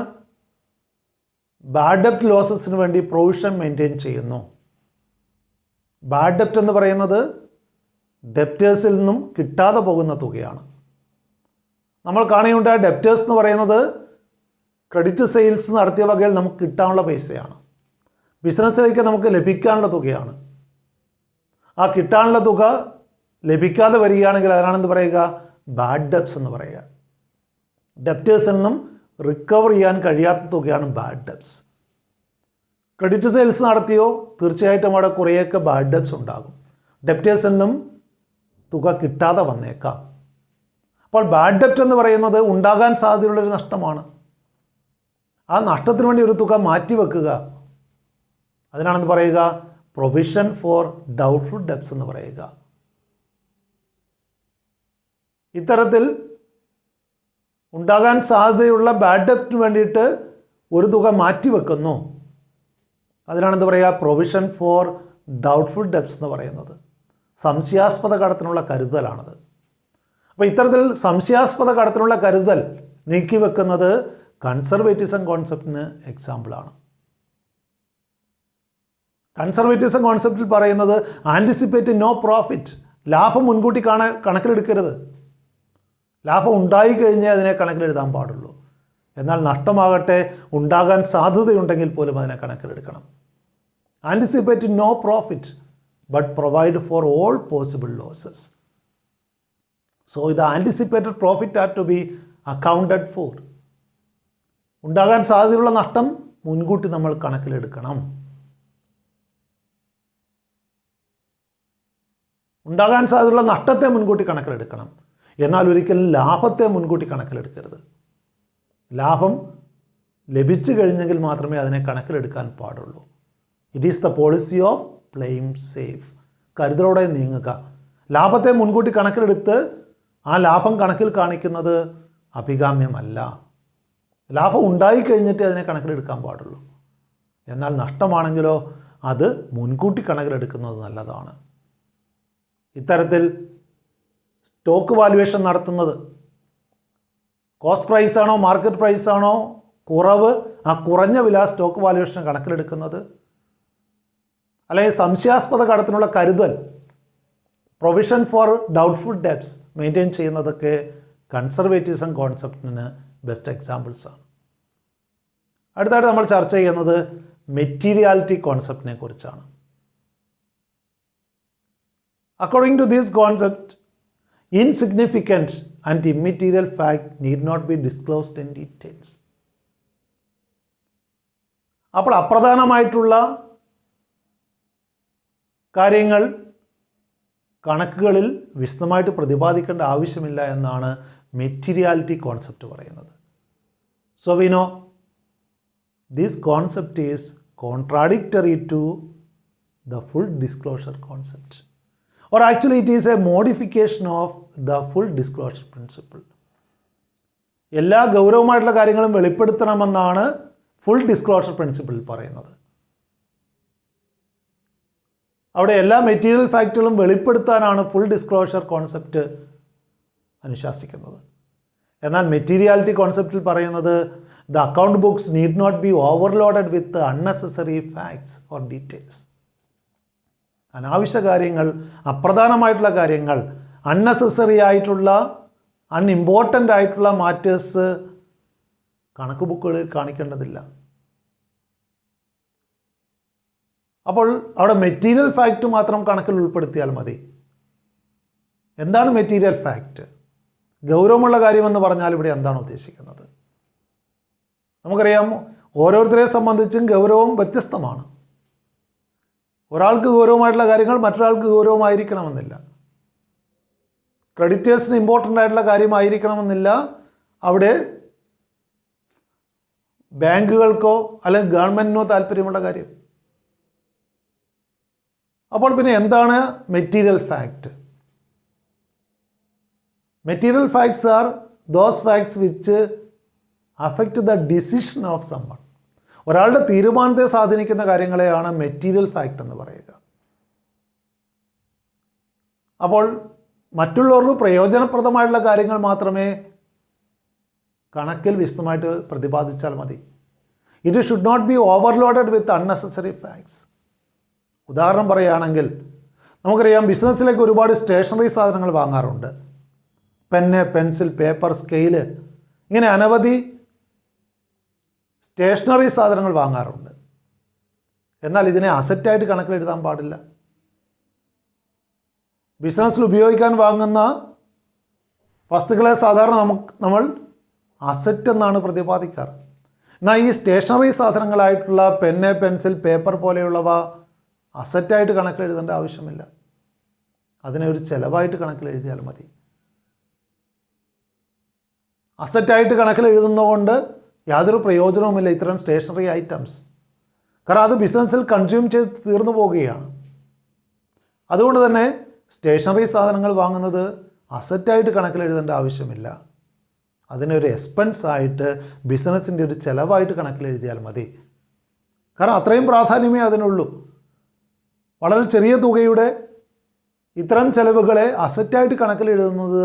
ബാഡ് ഡെപ്റ്റ് ലോസസിന് വേണ്ടി പ്രൊവിഷൻ മെയിൻറ്റെയിൻ ചെയ്യുന്നു. ബാഡ് ഡെപ്റ്റ് എന്ന് പറയുന്നത് ഡെപ്റ്റേഴ്സിൽ നിന്നും കിട്ടാതെ പോകുന്ന തുകയാണ്. നമ്മൾ കാണുകയുണ്ട് ആ ഡെപ്റ്റേഴ്സ് എന്ന് പറയുന്നത് ക്രെഡിറ്റ് സെയിൽസ് നടത്തിയ വകയിൽ നമുക്ക് കിട്ടാനുള്ള പൈസയാണ്, ബിസിനസ്സിലേക്ക് നമുക്ക് ലഭിക്കാനുള്ള തുകയാണ്. ആ കിട്ടാനുള്ള തുക ലഭിക്കാതെ വരികയാണെങ്കിൽ അതിനാണെന്ന് പറയുക ബാഡ് ഡെപ്റ്റ്സ് എന്ന് പറയുക. ഡെപ്റ്റേഴ്സിൽ നിന്നും റിക്കവർ ചെയ്യാൻ കഴിയാത്ത തുകയാണ് ബാഡ് ഡെപ്റ്റ്സ്. ക്രെഡിറ്റ് സെയിൽസ് നടത്തിയോ തീർച്ചയായിട്ടും അവിടെ കുറേയൊക്കെ ബാഡ് ഡെപ്റ്റ്സ് ഉണ്ടാകും. ഡെപ്റ്റേഴ്സിൽ നിന്നും തുക കിട്ടാതെ വന്നേക്കാം. അപ്പോൾ ബാഡ് ഡെപ്റ്റ് എന്ന് പറയുന്നത് ഉണ്ടാകാൻ സാധ്യതയുള്ളൊരു നഷ്ടമാണ്. ആ നഷ്ടത്തിന് വേണ്ടി ഒരു തുക മാറ്റിവെക്കുക, അതിനാണെന്ന് പറയുക പ്രൊവിഷൻ ഫോർ ഡൗട്ട്ഫുൾ ഡെപ്റ്റ്സ് എന്ന് പറയുക. ഇത്തരത്തിൽ ഉണ്ടാകാൻ സാധ്യതയുള്ള ബാഡ് ഡെപ്റ്റിന് വേണ്ടിയിട്ട് ഒരു തുക മാറ്റിവെക്കുന്നു, അതിനാണെന്ന് പറയുക പ്രൊവിഷൻ ഫോർ ഡൗട്ട്ഫുൾ ഡെപ്റ്റ്സ് എന്ന് പറയുന്നത്. സംശയാസ്പദ കടത്തിനുള്ള കരുതലാണത്. അപ്പോൾ ഇത്തരത്തിൽ സംശയാസ്പദ കടത്തിനുള്ള കരുതൽ നീക്കിവെക്കുന്നത് കൺസർവേറ്റിസം കോൺസെപ്റ്റിന് എക്സാമ്പിളാണ്. കൺസർവേറ്റിസം കോൺസെപ്റ്റിൽ പറയുന്നത് ആൻറ്റിസിപ്പേറ്റ് നോ പ്രോഫിറ്റ്, ലാഭം മുൻകൂട്ടി കണക്കിലെടുക്കരുത്. ലാഭം ഉണ്ടായിക്കഴിഞ്ഞേ അതിനെ കണക്കിലെഴുതാൻ പാടുള്ളൂ. എന്നാൽ നഷ്ടമാകട്ടെ ഉണ്ടാകാൻ സാധ്യതയുണ്ടെങ്കിൽ പോലും അതിനെ കണക്കിലെടുക്കണം. Anticipate no profit but provide for all possible losses. So ഇത് anticipated profit are to be accounted for. ഉണ്ടാകാൻ സാധ്യതയുള്ള നഷ്ടം മുൻകൂട്ടി നമ്മൾ കണക്കിലെടുക്കണം. ഉണ്ടാകാൻ സാധ്യതയുള്ള നഷ്ടത്തെ മുൻകൂട്ടി കണക്കിലെടുക്കണം. എന്നാൽ ഒരിക്കലും ലാഭത്തെ മുൻകൂട്ടി കണക്കിലെടുക്കരുത്. ലാഭം ലഭിച്ചു കഴിഞ്ഞെങ്കിൽ മാത്രമേ അതിനെ കണക്കിലെടുക്കാൻ പാടുള്ളൂ. It is the policy of playing safe. കരുതലോടെ നീങ്ങുക. ലാഭത്തെ മുൻകൂട്ടി കണക്കിലെടുത്ത് ആ ലാഭം കണക്കിൽ കാണിക്കുന്നത് അഭികാമ്യമല്ല. ലാഭം ഉണ്ടായിക്കഴിഞ്ഞിട്ട് അതിനെ കണക്കിലെടുക്കാൻ പാടുള്ളൂ. എന്നാൽ നഷ്ടമാണെങ്കിലോ അത് മുൻകൂട്ടി കണക്കിലെടുക്കുന്നത് നല്ലതാണ്. ഇത്തരത്തിൽ സ്റ്റോക്ക് വാല്യുവേഷൻ നടത്തുന്നത് കോസ്റ്റ് പ്രൈസാണോ മാർക്കറ്റ് പ്രൈസാണോ കുറവ്, ആ കുറഞ്ഞ വില സ്റ്റോക്ക് വാല്യുവേഷൻ കണക്കിലെടുക്കുന്നത്, അല്ലെങ്കിൽ സംശയാസ്പദ കടത്തിനുള്ള കരുതൽ provision for doubtful debts maintain ചെയ്യുന്നതൊക്കെ കൺസർവേറ്റിസം കോൺസെപ്റ്റിന് ബെസ്റ്റ് എക്സാമ്പിൾസാണ്. അടുത്തായിട്ട് നമ്മൾ ചർച്ച ചെയ്യുന്നത് മെറ്റീരിയാലിറ്റി കോൺസെപ്റ്റിനെ കുറിച്ചാണ്. According to this concept, insignificant and immaterial fact need not be disclosed in details. അപ്പോൾ അപ്രധാനമായിട്ടുള്ള കാര്യങ്ങൾ കണക്കുകളിൽ വിശദമായിട്ട് പ്രതിപാദിക്കേണ്ട ആവശ്യമില്ല എന്നാണ് മെറ്റീരിയാലിറ്റി കോൺസെപ്റ്റ് പറയുന്നത്. So we know this concept is contradictory to the full disclosure concept. Or actually it is a modification of the full disclosure principle. എല്ലാ ഗൗരവമായിട്ടുള്ള കാര്യങ്ങളും വെളിപ്പെടുത്തണമെന്നാണ് full disclosure principle പറയുന്നത്. അവിടെ എല്ലാ മെറ്റീരിയൽ ഫാക്റ്റുകളും വെളിപ്പെടുത്താനാണ് ഫുൾ ഡിസ്ക്ലോഷർ കോൺസെപ്റ്റ് അനുശാസിക്കുന്നത്. എന്നാൽ മെറ്റീരിയാലിറ്റി കോൺസെപ്റ്റിൽ പറയുന്നത് the account books need not be overloaded with unnecessary facts or details. അനാവശ്യ കാര്യങ്ങൾ, അപ്രധാനമായിട്ടുള്ള കാര്യങ്ങൾ, അൺനെസസറി ആയിട്ടുള്ള അൺഇമ്പോർട്ടൻ്റ് ആയിട്ടുള്ള മാറ്റേഴ്സ് കണക്ക് ബുക്കുകളിൽ കാണിക്കേണ്ടതില്ല. അപ്പോൾ അവിടെ മെറ്റീരിയൽ ഫാക്റ്റ് മാത്രം കണക്കിൽ ഉൾപ്പെടുത്തിയാൽ മതി. എന്താണ് മെറ്റീരിയൽ ഫാക്റ്റ്? ഗൗരവമുള്ള കാര്യമെന്ന് പറഞ്ഞാൽ ഇവിടെ എന്താണ് ഉദ്ദേശിക്കുന്നത്? നമുക്കറിയാം, ഓരോരുത്തരെ സംബന്ധിച്ചും ഗൗരവം വ്യത്യസ്തമാണ്. ഒരാൾക്ക് ഗൗരവമായിട്ടുള്ള കാര്യങ്ങൾ മറ്റൊരാൾക്ക് ഗൗരവമായിരിക്കണമെന്നില്ല. ക്രെഡിറ്റേഴ്സിന് ഇമ്പോർട്ടൻ്റ് ആയിട്ടുള്ള കാര്യമായിരിക്കണമെന്നില്ല അവിടെ ബാങ്കുകൾക്കോ അല്ലെങ്കിൽ ഗവൺമെൻറ്റിനോ താല്പര്യമുള്ള കാര്യം. അപ്പോൾ പിന്നെ എന്താണ് material fact? Material facts are those facts which affect the decision of someone. ഒരാളുടെ തീരുമാനത്തെ സ്വാധീനിക്കുന്ന കാര്യങ്ങളെയാണ് മെറ്റീരിയൽ ഫാക്റ്റ് എന്ന് പറയുക. അപ്പോൾ മറ്റുള്ളവർക്ക് പ്രയോജനപ്രദമായിട്ടുള്ള കാര്യങ്ങൾ മാത്രമേ കണക്കിൽ വിശദമായിട്ട് പ്രതിപാദിച്ചാൽ മതി. It should not be overloaded with unnecessary facts. ഉദാഹരണം പറയുകയാണെങ്കിൽ നമുക്കറിയാം, ബിസിനസ്സിലേക്ക് ഒരുപാട് സ്റ്റേഷനറി സാധനങ്ങൾ വാങ്ങാറുണ്ട്. പെന്ന്, പെൻസിൽ, പേപ്പർ, സ്കെയില്, ഇങ്ങനെ അനവധി സ്റ്റേഷനറി സാധനങ്ങൾ വാങ്ങാറുണ്ട്. എന്നാൽ ഇതിനെ അസറ്റായിട്ട് കണക്കിലെഴുതാൻ പാടില്ല. ബിസിനസ്സിൽ ഉപയോഗിക്കാൻ വാങ്ങുന്ന വസ്തുക്കളെ സാധാരണ നമ്മൾ അസറ്റ് എന്നാണ് പ്രതിപാദിക്കാറ്. എന്നാൽ ഈ സ്റ്റേഷനറി സാധനങ്ങളായിട്ടുള്ള പെന്ന്, പെൻസിൽ, പേപ്പർ പോലെയുള്ളവ അസറ്റായിട്ട് കണക്കിലെഴുതേണ്ട ആവശ്യമില്ല. അതിനെ ഒരു ചിലവായിട്ട് കണക്കിലെഴുതിയാൽ മതി. അസറ്റായിട്ട് കണക്കിലെഴുതുന്നതുകൊണ്ട് യാതൊരു പ്രയോജനവുമില്ല ഇത്തരം സ്റ്റേഷനറി ഐറ്റംസ്. കാരണം അത് ബിസിനസ്സിൽ കൺസ്യൂം ചെയ്ത് തീർന്നു പോവുകയാണ്. അതുകൊണ്ട് തന്നെ സ്റ്റേഷനറി സാധനങ്ങൾ വാങ്ങുന്നത് അസറ്റായിട്ട് കണക്കിലെഴുതേണ്ട ആവശ്യമില്ല. അതിനൊരു എക്സ്പെൻസായിട്ട് ബിസിനസ്സിൻ്റെ ഒരു ചിലവായിട്ട് കണക്കിലെഴുതിയാൽ മതി. കാരണം അത്രയും പ്രാധാന്യമേ അതിനുള്ളൂ. വളരെ ചെറിയ തുകയുടെ ഇത്തരം ചിലവുകളെ അസറ്റായിട്ട് കണക്കിലെഴുതുന്നത്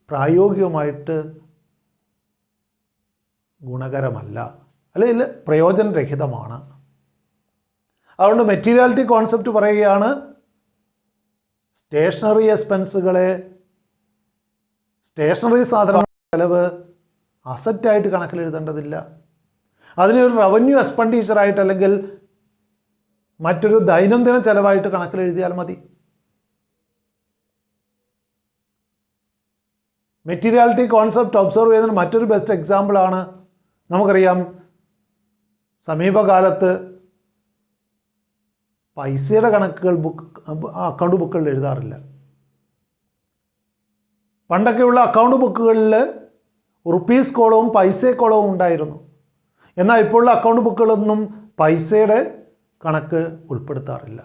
പ്രായോഗികമായിട്ട് ഗുണകരമല്ല, അല്ലെങ്കിൽ പ്രയോജനരഹിതമാണ്. അതുകൊണ്ട് മെറ്റീരിയാലിറ്റി കോൺസെപ്റ്റ് പറയുകയാണ്, സ്റ്റേഷനറി എക്സ്പെൻസുകളെ, സ്റ്റേഷനറി സാധന ചിലവ് അസറ്റായിട്ട് കണക്കിലെഴുതേണ്ടതില്ല. അതിനെ ഒരു റവന്യൂ എക്സ്പെൻഡിച്ചറായിട്ട് അല്ലെങ്കിൽ മറ്റൊരു ദൈനംദിന ചിലവായിട്ട് കണക്കിലെഴുതിയാൽ മതി. മെറ്റീരിയാലിറ്റി കോൺസെപ്റ്റ് ഒബ്സർവ് ചെയ്യുന്നതിന് മറ്റൊരു ബെസ്റ്റ് എക്സാമ്പിളാണ്, നമുക്കറിയാം സമീപകാലത്ത് പൈസയുടെ കണക്കുകൾ അക്കൗണ്ട് ബുക്കുകളിൽ എഴുതാറില്ല. പണ്ടൊക്കെയുള്ള അക്കൗണ്ട് ബുക്കുകളിൽ റുപ്പീസ് കോളവും പൈസ കോളവും ഉണ്ടായിരുന്നു. എന്നാൽ ഇപ്പോഴുള്ള അക്കൗണ്ട് ബുക്കുകളൊന്നും പൈസയുടെ കണക്ക് ഉൾപ്പെടുത്താറില്ല.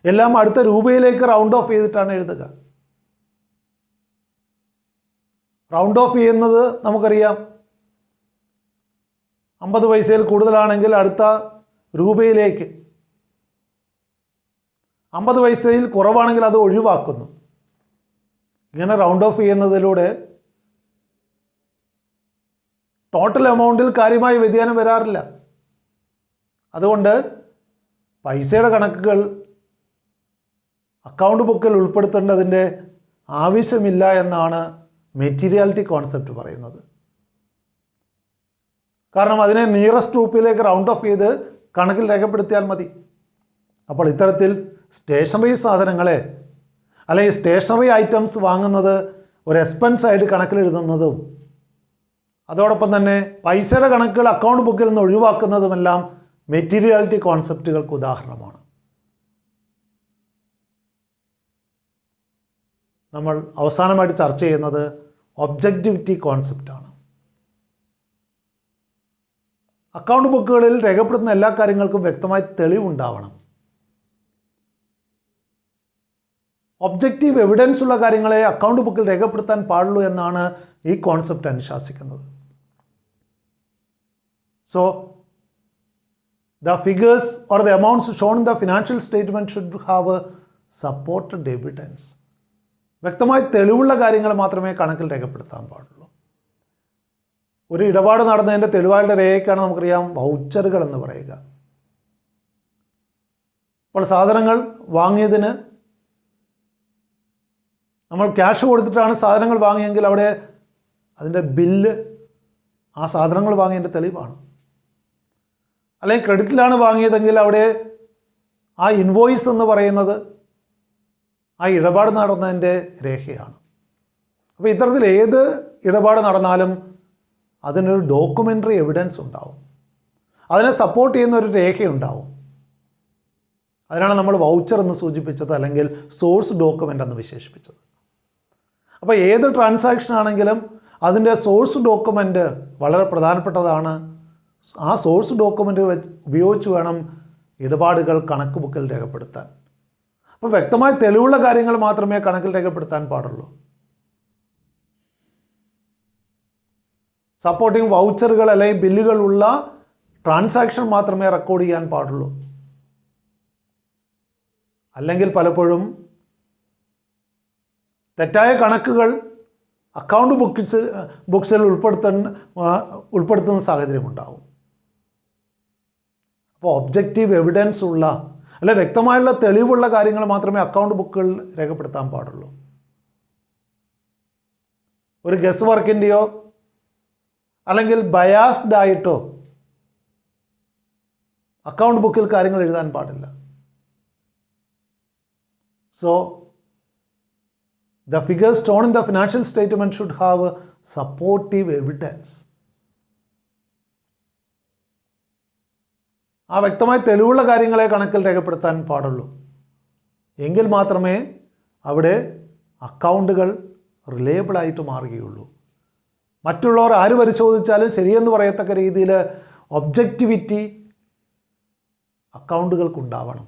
എല്ലാം അടുത്ത രൂപയിലേക്ക് റൗണ്ട് ഓഫ് ചെയ്തിട്ടാണ് എഴുതുക. റൗണ്ട് ഓഫ് ചെയ്യുന്നത് നമുക്കറിയാം, 50 പൈസയിൽ കൂടുതലാണെങ്കിൽ അടുത്ത രൂപയിലേക്ക്, 50 പൈസയിൽ കുറവാണെങ്കിൽ അത് ഒഴിവാക്കുന്നു. ഇങ്ങനെ റൗണ്ട് ഓഫ് ചെയ്യുന്നതിലൂടെ ടോട്ടൽ എമൗണ്ടിൽ കാര്യമായ വ്യതിയാനം വരാറില്ല. അതുകൊണ്ട് പൈസയുടെ കണക്കുകൾ അക്കൗണ്ട് ബുക്കിൽ ഉൾപ്പെടുത്തേണ്ടതിൻ്റെ ആവശ്യമില്ല എന്നാണ് മെറ്റീരിയാലിറ്റി കോൺസെപ്റ്റ് പറയുന്നത്. കാരണം അതിനെ നിയറസ്റ്റ് ഗ്രൂപ്പിലേക്ക് റൗണ്ട് ഓഫ് ചെയ്ത് കണക്കിൽ രേഖപ്പെടുത്തിയാൽ മതി. അപ്പോൾ ഇത്തരത്തിൽ സ്റ്റേഷനറി സാധനങ്ങളെ അല്ലെങ്കിൽ സ്റ്റേഷനറി ഐറ്റംസ് വാങ്ങുന്നത് ഒരു എക്സ്പെൻസായിട്ട് കണക്കിലെഴുതുന്നതും അതോടൊപ്പം തന്നെ പൈസയുടെ കണക്കുകൾ അക്കൗണ്ട് ബുക്കിൽ നിന്ന് ഒഴിവാക്കുന്നതുമെല്ലാം മെറ്റീരിയാലിറ്റി കോൺസെപ്റ്റുകൾക്ക് ഉദാഹരണമാണ്. നമ്മൾ അവസാനമായിട്ട് ചർച്ച ചെയ്യുന്നത് ഒബ്ജക്റ്റിവിറ്റി കോൺസെപ്റ്റാണ്. അക്കൗണ്ട് ബുക്കുകളിൽ രേഖപ്പെടുത്തുന്ന എല്ലാ കാര്യങ്ങൾക്കും വ്യക്തമായി തെളിവുണ്ടാവണം. ഒബ്ജക്റ്റീവ് എവിഡൻസ് ഉള്ള കാര്യങ്ങളെ അക്കൗണ്ട് ബുക്കിൽ രേഖപ്പെടുത്താൻ പാടുള്ളൂ എന്നാണ് ഈ കോൺസെപ്റ്റ് അനുശാസിക്കുന്നത്. So the figures or the amounts shown in the financial statement should have a supported evidence. വ്യക്തമായി തെളിവുള്ള കാര്യങ്ങൾ മാത്രമേ കണക്കിൽ രേഖപ്പെടുത്താൻ പാടുള്ളൂ. ഒരു ഇടപാട് നടന്നതിൻ്റെ തെളിവായുള്ള രേഖയ്ക്കാണ് നമുക്കറിയാം വൗച്ചറുകൾ എന്ന് പറയുക. അപ്പോൾ സാധനങ്ങൾ വാങ്ങിയതിന് നമ്മൾ ക്യാഷ് കൊടുത്തിട്ടാണ് സാധനങ്ങൾ വാങ്ങിയെങ്കിൽ അവിടെ അതിൻ്റെ ബില്ല് ആ സാധനങ്ങൾ വാങ്ങിയതിൻ്റെ തെളിവാണ്. അല്ലെങ്കിൽ ക്രെഡിറ്റിലാണ് വാങ്ങിയതെങ്കിൽ അവിടെ ആ ഇൻവോയ്സ് എന്ന് പറയുന്നത് ആ ഇടപാട് നടന്നതിൻ്റെ രേഖയാണ്. അപ്പോൾ ഇത്തരത്തിൽ ഏത് ഇടപാട് നടന്നാലും അതിനൊരു ഡോക്യുമെൻ്ററി എവിഡൻസ് ഉണ്ടാവും, അതിനെ സപ്പോർട്ട് ചെയ്യുന്ന ഒരു രേഖയുണ്ടാവും. അതിനാണ് നമ്മൾ വൗച്ചർ എന്ന് സൂചിപ്പിച്ചത്, അല്ലെങ്കിൽ സോഴ്സ് ഡോക്യുമെൻ്റ് എന്ന് വിശേഷിപ്പിച്ചത്. അപ്പോൾ ഏത് ട്രാൻസാക്ഷൻ ആണെങ്കിലും അതിൻ്റെ സോഴ്സ് ഡോക്യുമെൻ്റ് വളരെ പ്രധാനപ്പെട്ടതാണ്. ആ സോഴ്സ് ഡോക്യുമെൻ്റ് ഉപയോഗിച്ച് വേണം ഇടപാടുകൾ കണക്ക് ബുക്കിൽ രേഖപ്പെടുത്താൻ. അപ്പോൾ വ്യക്തമായി തെളിവുള്ള കാര്യങ്ങൾ മാത്രമേ കണക്കിൽ രേഖപ്പെടുത്താൻ പാടുള്ളൂ. സപ്പോർട്ടിംഗ് വൗച്ചറുകൾ അല്ലെങ്കിൽ ബില്ലുകളുള്ള ട്രാൻസാക്ഷൻ മാത്രമേ റെക്കോർഡ് ചെയ്യാൻ പാടുള്ളൂ. അല്ലെങ്കിൽ പലപ്പോഴും തെറ്റായ കണക്കുകൾ അക്കൗണ്ട് ബുക്സിൽ ഉൾപ്പെടുത്തുന്ന സാഹചര്യമുണ്ടാവും. അപ്പോൾ ഒബ്ജക്റ്റീവ് എവിഡൻസ് ഉള്ള അല്ലെ വ്യക്തമായുള്ള തെളിവുള്ള കാര്യങ്ങൾ മാത്രമേ അക്കൗണ്ട് ബുക്കുകൾ രേഖപ്പെടുത്താൻ പാടുള്ളൂ. ഒരു ഗസ് വർക്കിൻ്റെയോ അല്ലെങ്കിൽ ബയാസ്ഡ് ആയിട്ടോ അക്കൗണ്ട് ബുക്കിൽ കാര്യങ്ങൾ എഴുതാൻ പാടില്ല. So the figures shown in the financial statement should have a supportive evidence. ആ വ്യക്തമായ തെളിവുള്ള കാര്യങ്ങളെ കണക്കിൽ രേഖപ്പെടുത്താൻ പാടുള്ളൂ. എങ്കിൽ മാത്രമേ അവിടെ അക്കൗണ്ടുകൾ റിലയബിളായിട്ട് മാറുകയുള്ളൂ. മറ്റുള്ളവർ ആര് പരിശോധിച്ചാലും ശരിയെന്ന് പറയത്തക്ക രീതിയിൽ ഒബ്ജക്റ്റിവിറ്റി അക്കൗണ്ടുകൾക്കുണ്ടാവണം.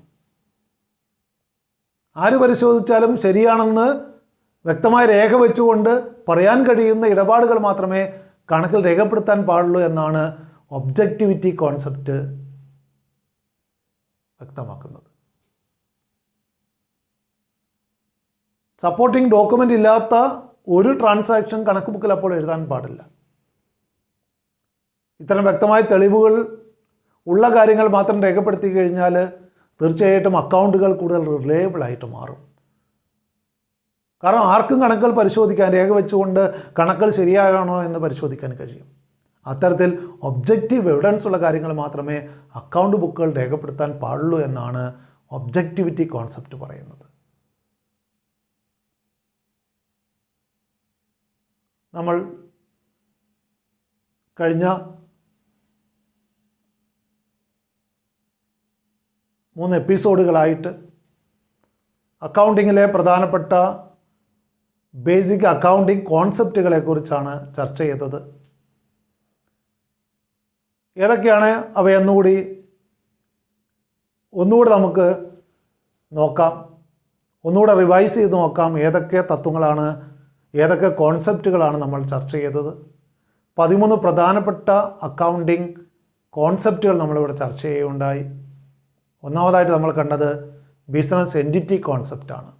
ആര് പരിശോധിച്ചാലും ശരിയാണെന്ന് വ്യക്തമായ രേഖ വെച്ചുകൊണ്ട് പറയാൻ കഴിയുന്ന ഇടപാടുകൾ മാത്രമേ കണക്കിൽ രേഖപ്പെടുത്താൻ പാടുള്ളൂ എന്നാണ് ഒബ്ജക്റ്റിവിറ്റി കോൺസെപ്റ്റ് വ്യക്തമാക്കുന്നത്. സപ്പോർട്ടിംഗ് ഡോക്യുമെൻ്റ് ഇല്ലാത്ത ഒരു ട്രാൻസാക്ഷൻ കണക്ക് ബുക്കിൽ അപ്പോൾ എഴുതാൻ പാടില്ല. ഇത്തരം വ്യക്തമായ തെളിവുകൾ ഉള്ള കാര്യങ്ങൾ മാത്രം രേഖപ്പെടുത്തി കഴിഞ്ഞാൽ തീർച്ചയായിട്ടും അക്കൗണ്ടുകൾ കൂടുതൽ റിലയബിളായിട്ട് മാറും. കാരണം ആർക്കും കണക്കുകൾ പരിശോധിക്കാൻ, രേഖ വെച്ചുകൊണ്ട് കണക്കുകൾ ശരിയാണോ എന്ന് പരിശോധിക്കാൻ കഴിയും. അത്തരത്തിൽ ഒബ്ജക്റ്റീവ് എവിഡൻസ് ഉള്ള കാര്യങ്ങൾ മാത്രമേ അക്കൗണ്ട് ബുക്കുകൾ രേഖപ്പെടുത്താൻ പാടുള്ളൂ എന്നാണ് ഒബ്ജക്റ്റിവിറ്റി കോൺസെപ്റ്റ് പറയുന്നത്. നമ്മൾ കഴിഞ്ഞ 3 എപ്പിസോഡുകളായിട്ട് അക്കൗണ്ടിങ്ങിലെ പ്രധാനപ്പെട്ട ബേസിക് അക്കൗണ്ടിങ് കോൺസെപ്റ്റുകളെക്കുറിച്ചാണ് ചർച്ച ചെയ്തത്. ഏതൊക്കെയാണ് അവയൊന്നുകൂടി നമുക്ക് നോക്കാം, ഒന്നുകൂടെ റിവൈസ് ചെയ്ത് നോക്കാം. ഏതൊക്കെ തത്വങ്ങളാണ്, ഏതൊക്കെ കോൺസെപ്റ്റുകളാണ് നമ്മൾ ചർച്ച ചെയ്തത്. 13 പ്രധാനപ്പെട്ട അക്കൗണ്ടിങ് കോൺസെപ്റ്റുകൾ നമ്മളിവിടെ ചർച്ച ചെയ്യുകയുണ്ടായി. ഒന്നാമതായിട്ട് നമ്മൾ കണ്ടത് ബിസിനസ് എൻറ്റിറ്റി കോൺസെപ്റ്റാണ്.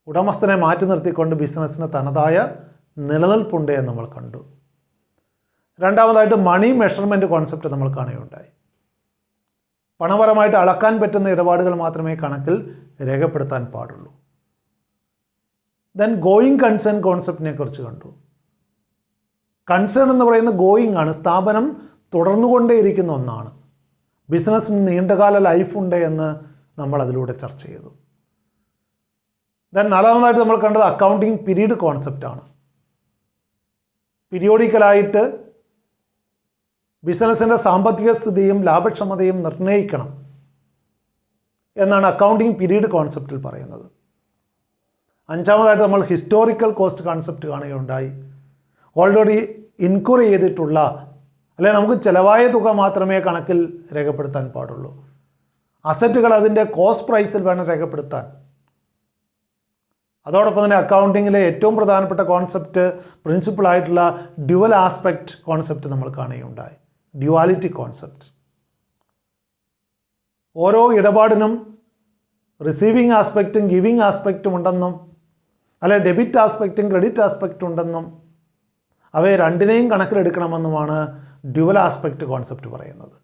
ഉടമസ്ഥനെ മാറ്റി നിർത്തിക്കൊണ്ട് ബിസിനസ്സിന് തനതായ നിലനിൽപ്പുണ്ട് എന്ന് നമ്മൾ കണ്ടു. രണ്ടാമതായിട്ട് മണി മെഷർമെൻറ്റ് കോൺസെപ്റ്റ് നമ്മൾ കാണുകയുണ്ടായി. പണപരമായിട്ട് അളക്കാൻ പറ്റുന്ന ഇടപാടുകൾ മാത്രമേ കണക്കിൽ രേഖപ്പെടുത്താൻ പാടുള്ളൂ. ദെൻ ഗോയിങ് കൺസേൺ കോൺസെപ്റ്റിനെ കുറിച്ച് കണ്ടു. കൺസേൺ എന്ന് പറയുന്നത് ഗോയിങ് ആണ്, സ്ഥാപനം തുടർന്നുകൊണ്ടേയിരിക്കുന്ന ഒന്നാണ്. ബിസിനസ്സിന് നീണ്ടകാല ലൈഫുണ്ട് എന്ന് നമ്മൾ അതിലൂടെ ചർച്ച ചെയ്തു. ദെൻ നാലാമതായിട്ട് നമ്മൾ കണ്ടത് അക്കൗണ്ടിങ് പീരീഡ് കോൺസെപ്റ്റാണ്. പീരിയോഡിക്കലായിട്ട് ബിസിനസ്സിൻ്റെ സാമ്പത്തിക സ്ഥിതിയും ലാഭക്ഷമതയും നിർണ്ണയിക്കണം എന്നാണ് അക്കൗണ്ടിങ് പീരീഡ് കോൺസെപ്റ്റിൽ പറയുന്നത്. അഞ്ചാമതായിട്ട് നമ്മൾ ഹിസ്റ്റോറിക്കൽ കോസ്റ്റ് കോൺസെപ്റ്റ് കാണുകയുണ്ടായി. ഓൾറെഡി ഇൻക്വയറി ചെയ്തിട്ടുള്ള, അല്ലെങ്കിൽ നമുക്ക് ചിലവായ തുക മാത്രമേ കണക്കിൽ രേഖപ്പെടുത്താൻ പാടുള്ളൂ. അസറ്റുകൾ അതിൻ്റെ കോസ്റ്റ് പ്രൈസിൽ വേണം രേഖപ്പെടുത്താൻ. അതോടൊപ്പം തന്നെ അക്കൗണ്ടിങ്ങിലെ ഏറ്റവും പ്രധാനപ്പെട്ട കോൺസെപ്റ്റ്, പ്രിൻസിപ്പിളായിട്ടുള്ള ഡ്യുവൽ ആസ്പെക്റ്റ് കോൺസെപ്റ്റ് നമ്മൾ കാണുകയുണ്ടായി. Duality concept. ഓരോ ഇടപാടിനും റിസീവിങ് ആസ്പെക്റ്റും ഗിവിങ് ആസ്പെക്റ്റും ഉണ്ടെന്നും, അല്ലെ ഡെബിറ്റ് ആസ്പെക്റ്റും ക്രെഡിറ്റ് ആസ്പെക്റ്റും ഉണ്ടെന്നും, അവയെ രണ്ടിനെയും കണക്കിലെടുക്കണമെന്നുമാണ് ഡ്യുവൽ ആസ്പെക്റ്റ് കോൺസെപ്റ്റ് പറയുന്നത്.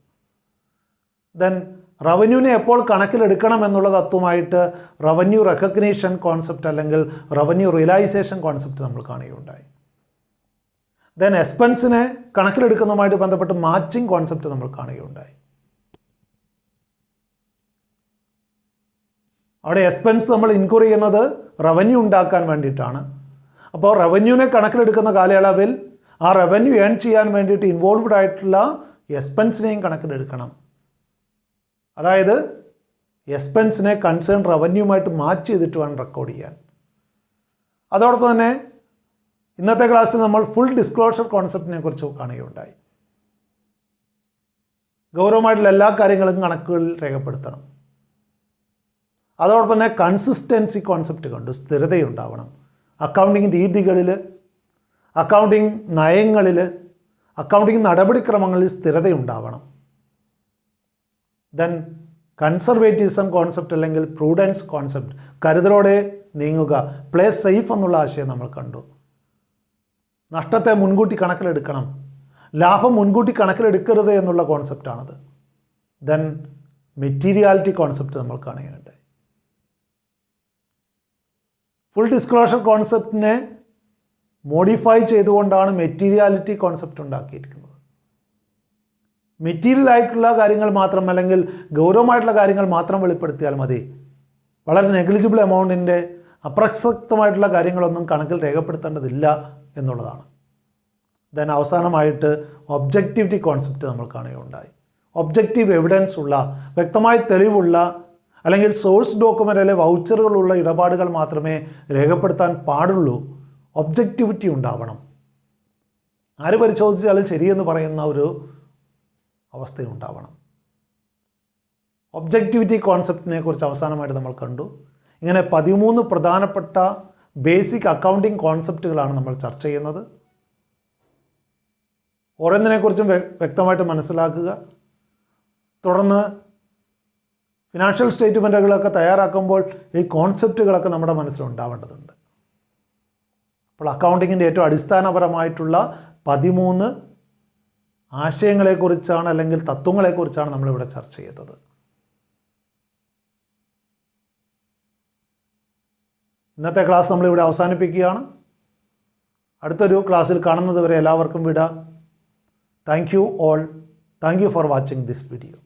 ദെൻ റവന്യൂവിനെ എപ്പോൾ കണക്കിലെടുക്കണം എന്നുള്ള തത്വമായിട്ട് റവന്യൂ റെക്കഗ്നീഷൻ കോൺസെപ്റ്റ് അല്ലെങ്കിൽ റവന്യൂ റിയലൈസേഷൻ കോൺസെപ്റ്റ് നമ്മൾ കാണുകയുണ്ടായി. ദെൻ എക്സ്പെൻസിനെ കണക്കിലെടുക്കുന്നതുമായിട്ട് ബന്ധപ്പെട്ട് മാച്ചിങ് കോൺസെപ്റ്റ് നമ്മൾ കാണുകയുണ്ടായി. അവിടെ എക്സ്പെൻസ് നമ്മൾ ഇൻക്വയറി ചെയ്യുന്നത് റവന്യൂ ഉണ്ടാക്കാൻ വേണ്ടിയിട്ടാണ്. അപ്പോൾ റവന്യൂവിനെ കണക്കിലെടുക്കുന്ന കാലയളവിൽ ആ റവന്യൂ ഏൺ ചെയ്യാൻ വേണ്ടിയിട്ട് ഇൻവോൾവ്ഡ് ആയിട്ടുള്ള എക്സ്പെൻസിനെയും കണക്കിലെടുക്കണം. അതായത് എക്സ്പെൻസിനെ കൺസേൺ റവന്യൂവുമായിട്ട് മാച്ച് ചെയ്തിട്ട് വേണം റെക്കോർഡ് ചെയ്യാൻ. അതോടൊപ്പം തന്നെ ഇന്നത്തെ ക്ലാസ്സിൽ നമ്മൾ ഫുൾ ഡിസ്ക്ലോഷർ കോൺസെപ്റ്റിനെ കുറിച്ച് കാണുകയുണ്ടായി. ഗൗരവമായിട്ടുള്ള എല്ലാ കാര്യങ്ങളും കണക്കുകളിൽ രേഖപ്പെടുത്തണം. അതോടൊപ്പം തന്നെ കൺസിസ്റ്റൻസി കോൺസെപ്റ്റ് കണ്ടു. സ്ഥിരതയുണ്ടാവണം അക്കൗണ്ടിങ് രീതികളിൽ, അക്കൗണ്ടിങ് നയങ്ങളിൽ, അക്കൗണ്ടിങ് നടപടിക്രമങ്ങളിൽ സ്ഥിരതയുണ്ടാവണം. ദെൻ കൺസർവേറ്റിസം കോൺസെപ്റ്റ് അല്ലെങ്കിൽ പ്രൂഡൻസ് കോൺസെപ്റ്റ്, കരുതലോടെ നീങ്ങുക, പ്ലേ സേഫ് എന്നുള്ള ആശയം നമ്മൾ കണ്ടു. നഷ്ടത്തെ മുൻകൂട്ടി കണക്കിലെടുക്കണം, ലാഭം മുൻകൂട്ടി കണക്കിലെടുക്കരുത് എന്നുള്ള കോൺസെപ്റ്റാണത്. ദെൻ മെറ്റീരിയാലിറ്റി കോൺസെപ്റ്റ് നമ്മൾ കാണുകയുണ്ടായി. ഫുൾ ഡിസ്ക്ലോഷർ കോൺസെപ്റ്റിനെ മോഡിഫൈ ചെയ്തുകൊണ്ടാണ് മെറ്റീരിയാലിറ്റി കോൺസെപ്റ്റ് ഉണ്ടാക്കിയിരിക്കുന്നത്. മെറ്റീരിയൽ ആയിട്ടുള്ള കാര്യങ്ങൾ മാത്രം, അല്ലെങ്കിൽ ഗൗരവമായിട്ടുള്ള കാര്യങ്ങൾ മാത്രം വെളിപ്പെടുത്തിയാൽ മതി. വളരെ നെഗ്ലിജിബിൾ എമൗണ്ടിൻ്റെ അപ്രസക്തമായിട്ടുള്ള കാര്യങ്ങളൊന്നും കണക്കിൽ രേഖപ്പെടുത്തേണ്ടതില്ല എന്നുള്ളതാണ്. ദെൻ അവസാനമായിട്ട് ഒബ്ജക്റ്റിവിറ്റി കോൺസെപ്റ്റ് നമ്മൾ കാണുകയുണ്ടായി. ഒബ്ജക്റ്റീവ് എവിഡൻസ് ഉള്ള, വ്യക്തമായ തെളിവുള്ള അല്ലെങ്കിൽ സോഴ്സ് ഡോക്യുമെൻ്റിലെ വൗച്ചറുകളുള്ള ഇടപാടുകൾ മാത്രമേ രേഖപ്പെടുത്താൻ പാടുള്ളൂ. ഒബ്ജക്റ്റിവിറ്റി ഉണ്ടാവണം. ആര് പരിശോധിച്ചാലും ശരിയെന്ന് പറയുന്ന ഒരു അവസ്ഥയുണ്ടാവണം. ഒബ്ജക്റ്റിവിറ്റി കോൺസെപ്റ്റിനെ കുറിച്ച് അവസാനമായിട്ട് നമ്മൾ കണ്ടു. ഇങ്ങനെ 13 പ്രധാനപ്പെട്ട ബേസിക് അക്കൗണ്ടിങ് കോൺസെപ്റ്റുകളാണ് നമ്മൾ ചർച്ച ചെയ്യുന്നത്. ഓരോന്നിനെക്കുറിച്ചും വ്യക്തമായിട്ട് മനസ്സിലാക്കുക. തുടർന്ന് ഫിനാൻഷ്യൽ സ്റ്റേറ്റ്മെൻറ്റുകളൊക്കെ തയ്യാറാക്കുമ്പോൾ ഈ കോൺസെപ്റ്റുകളൊക്കെ നമ്മുടെ മനസ്സിലുണ്ടാവേണ്ടതുണ്ട്. അപ്പോൾ അക്കൗണ്ടിങ്ങിൻ്റെ ഏറ്റവും അടിസ്ഥാനപരമായിട്ടുള്ള 13 ആശയങ്ങളെക്കുറിച്ചാണ് അല്ലെങ്കിൽ തത്വങ്ങളെക്കുറിച്ചാണ് നമ്മളിവിടെ ചർച്ച ചെയ്തത്. ഇന്നത്തെ ക്ലാസ് നമ്മളിവിടെ അവസാനിപ്പിക്കുകയാണ്. അടുത്തൊരു ക്ലാസ്സിൽ കാണുന്നത് വരെ എല്ലാവർക്കും വിട. Thank you all. Thank you for watching this video.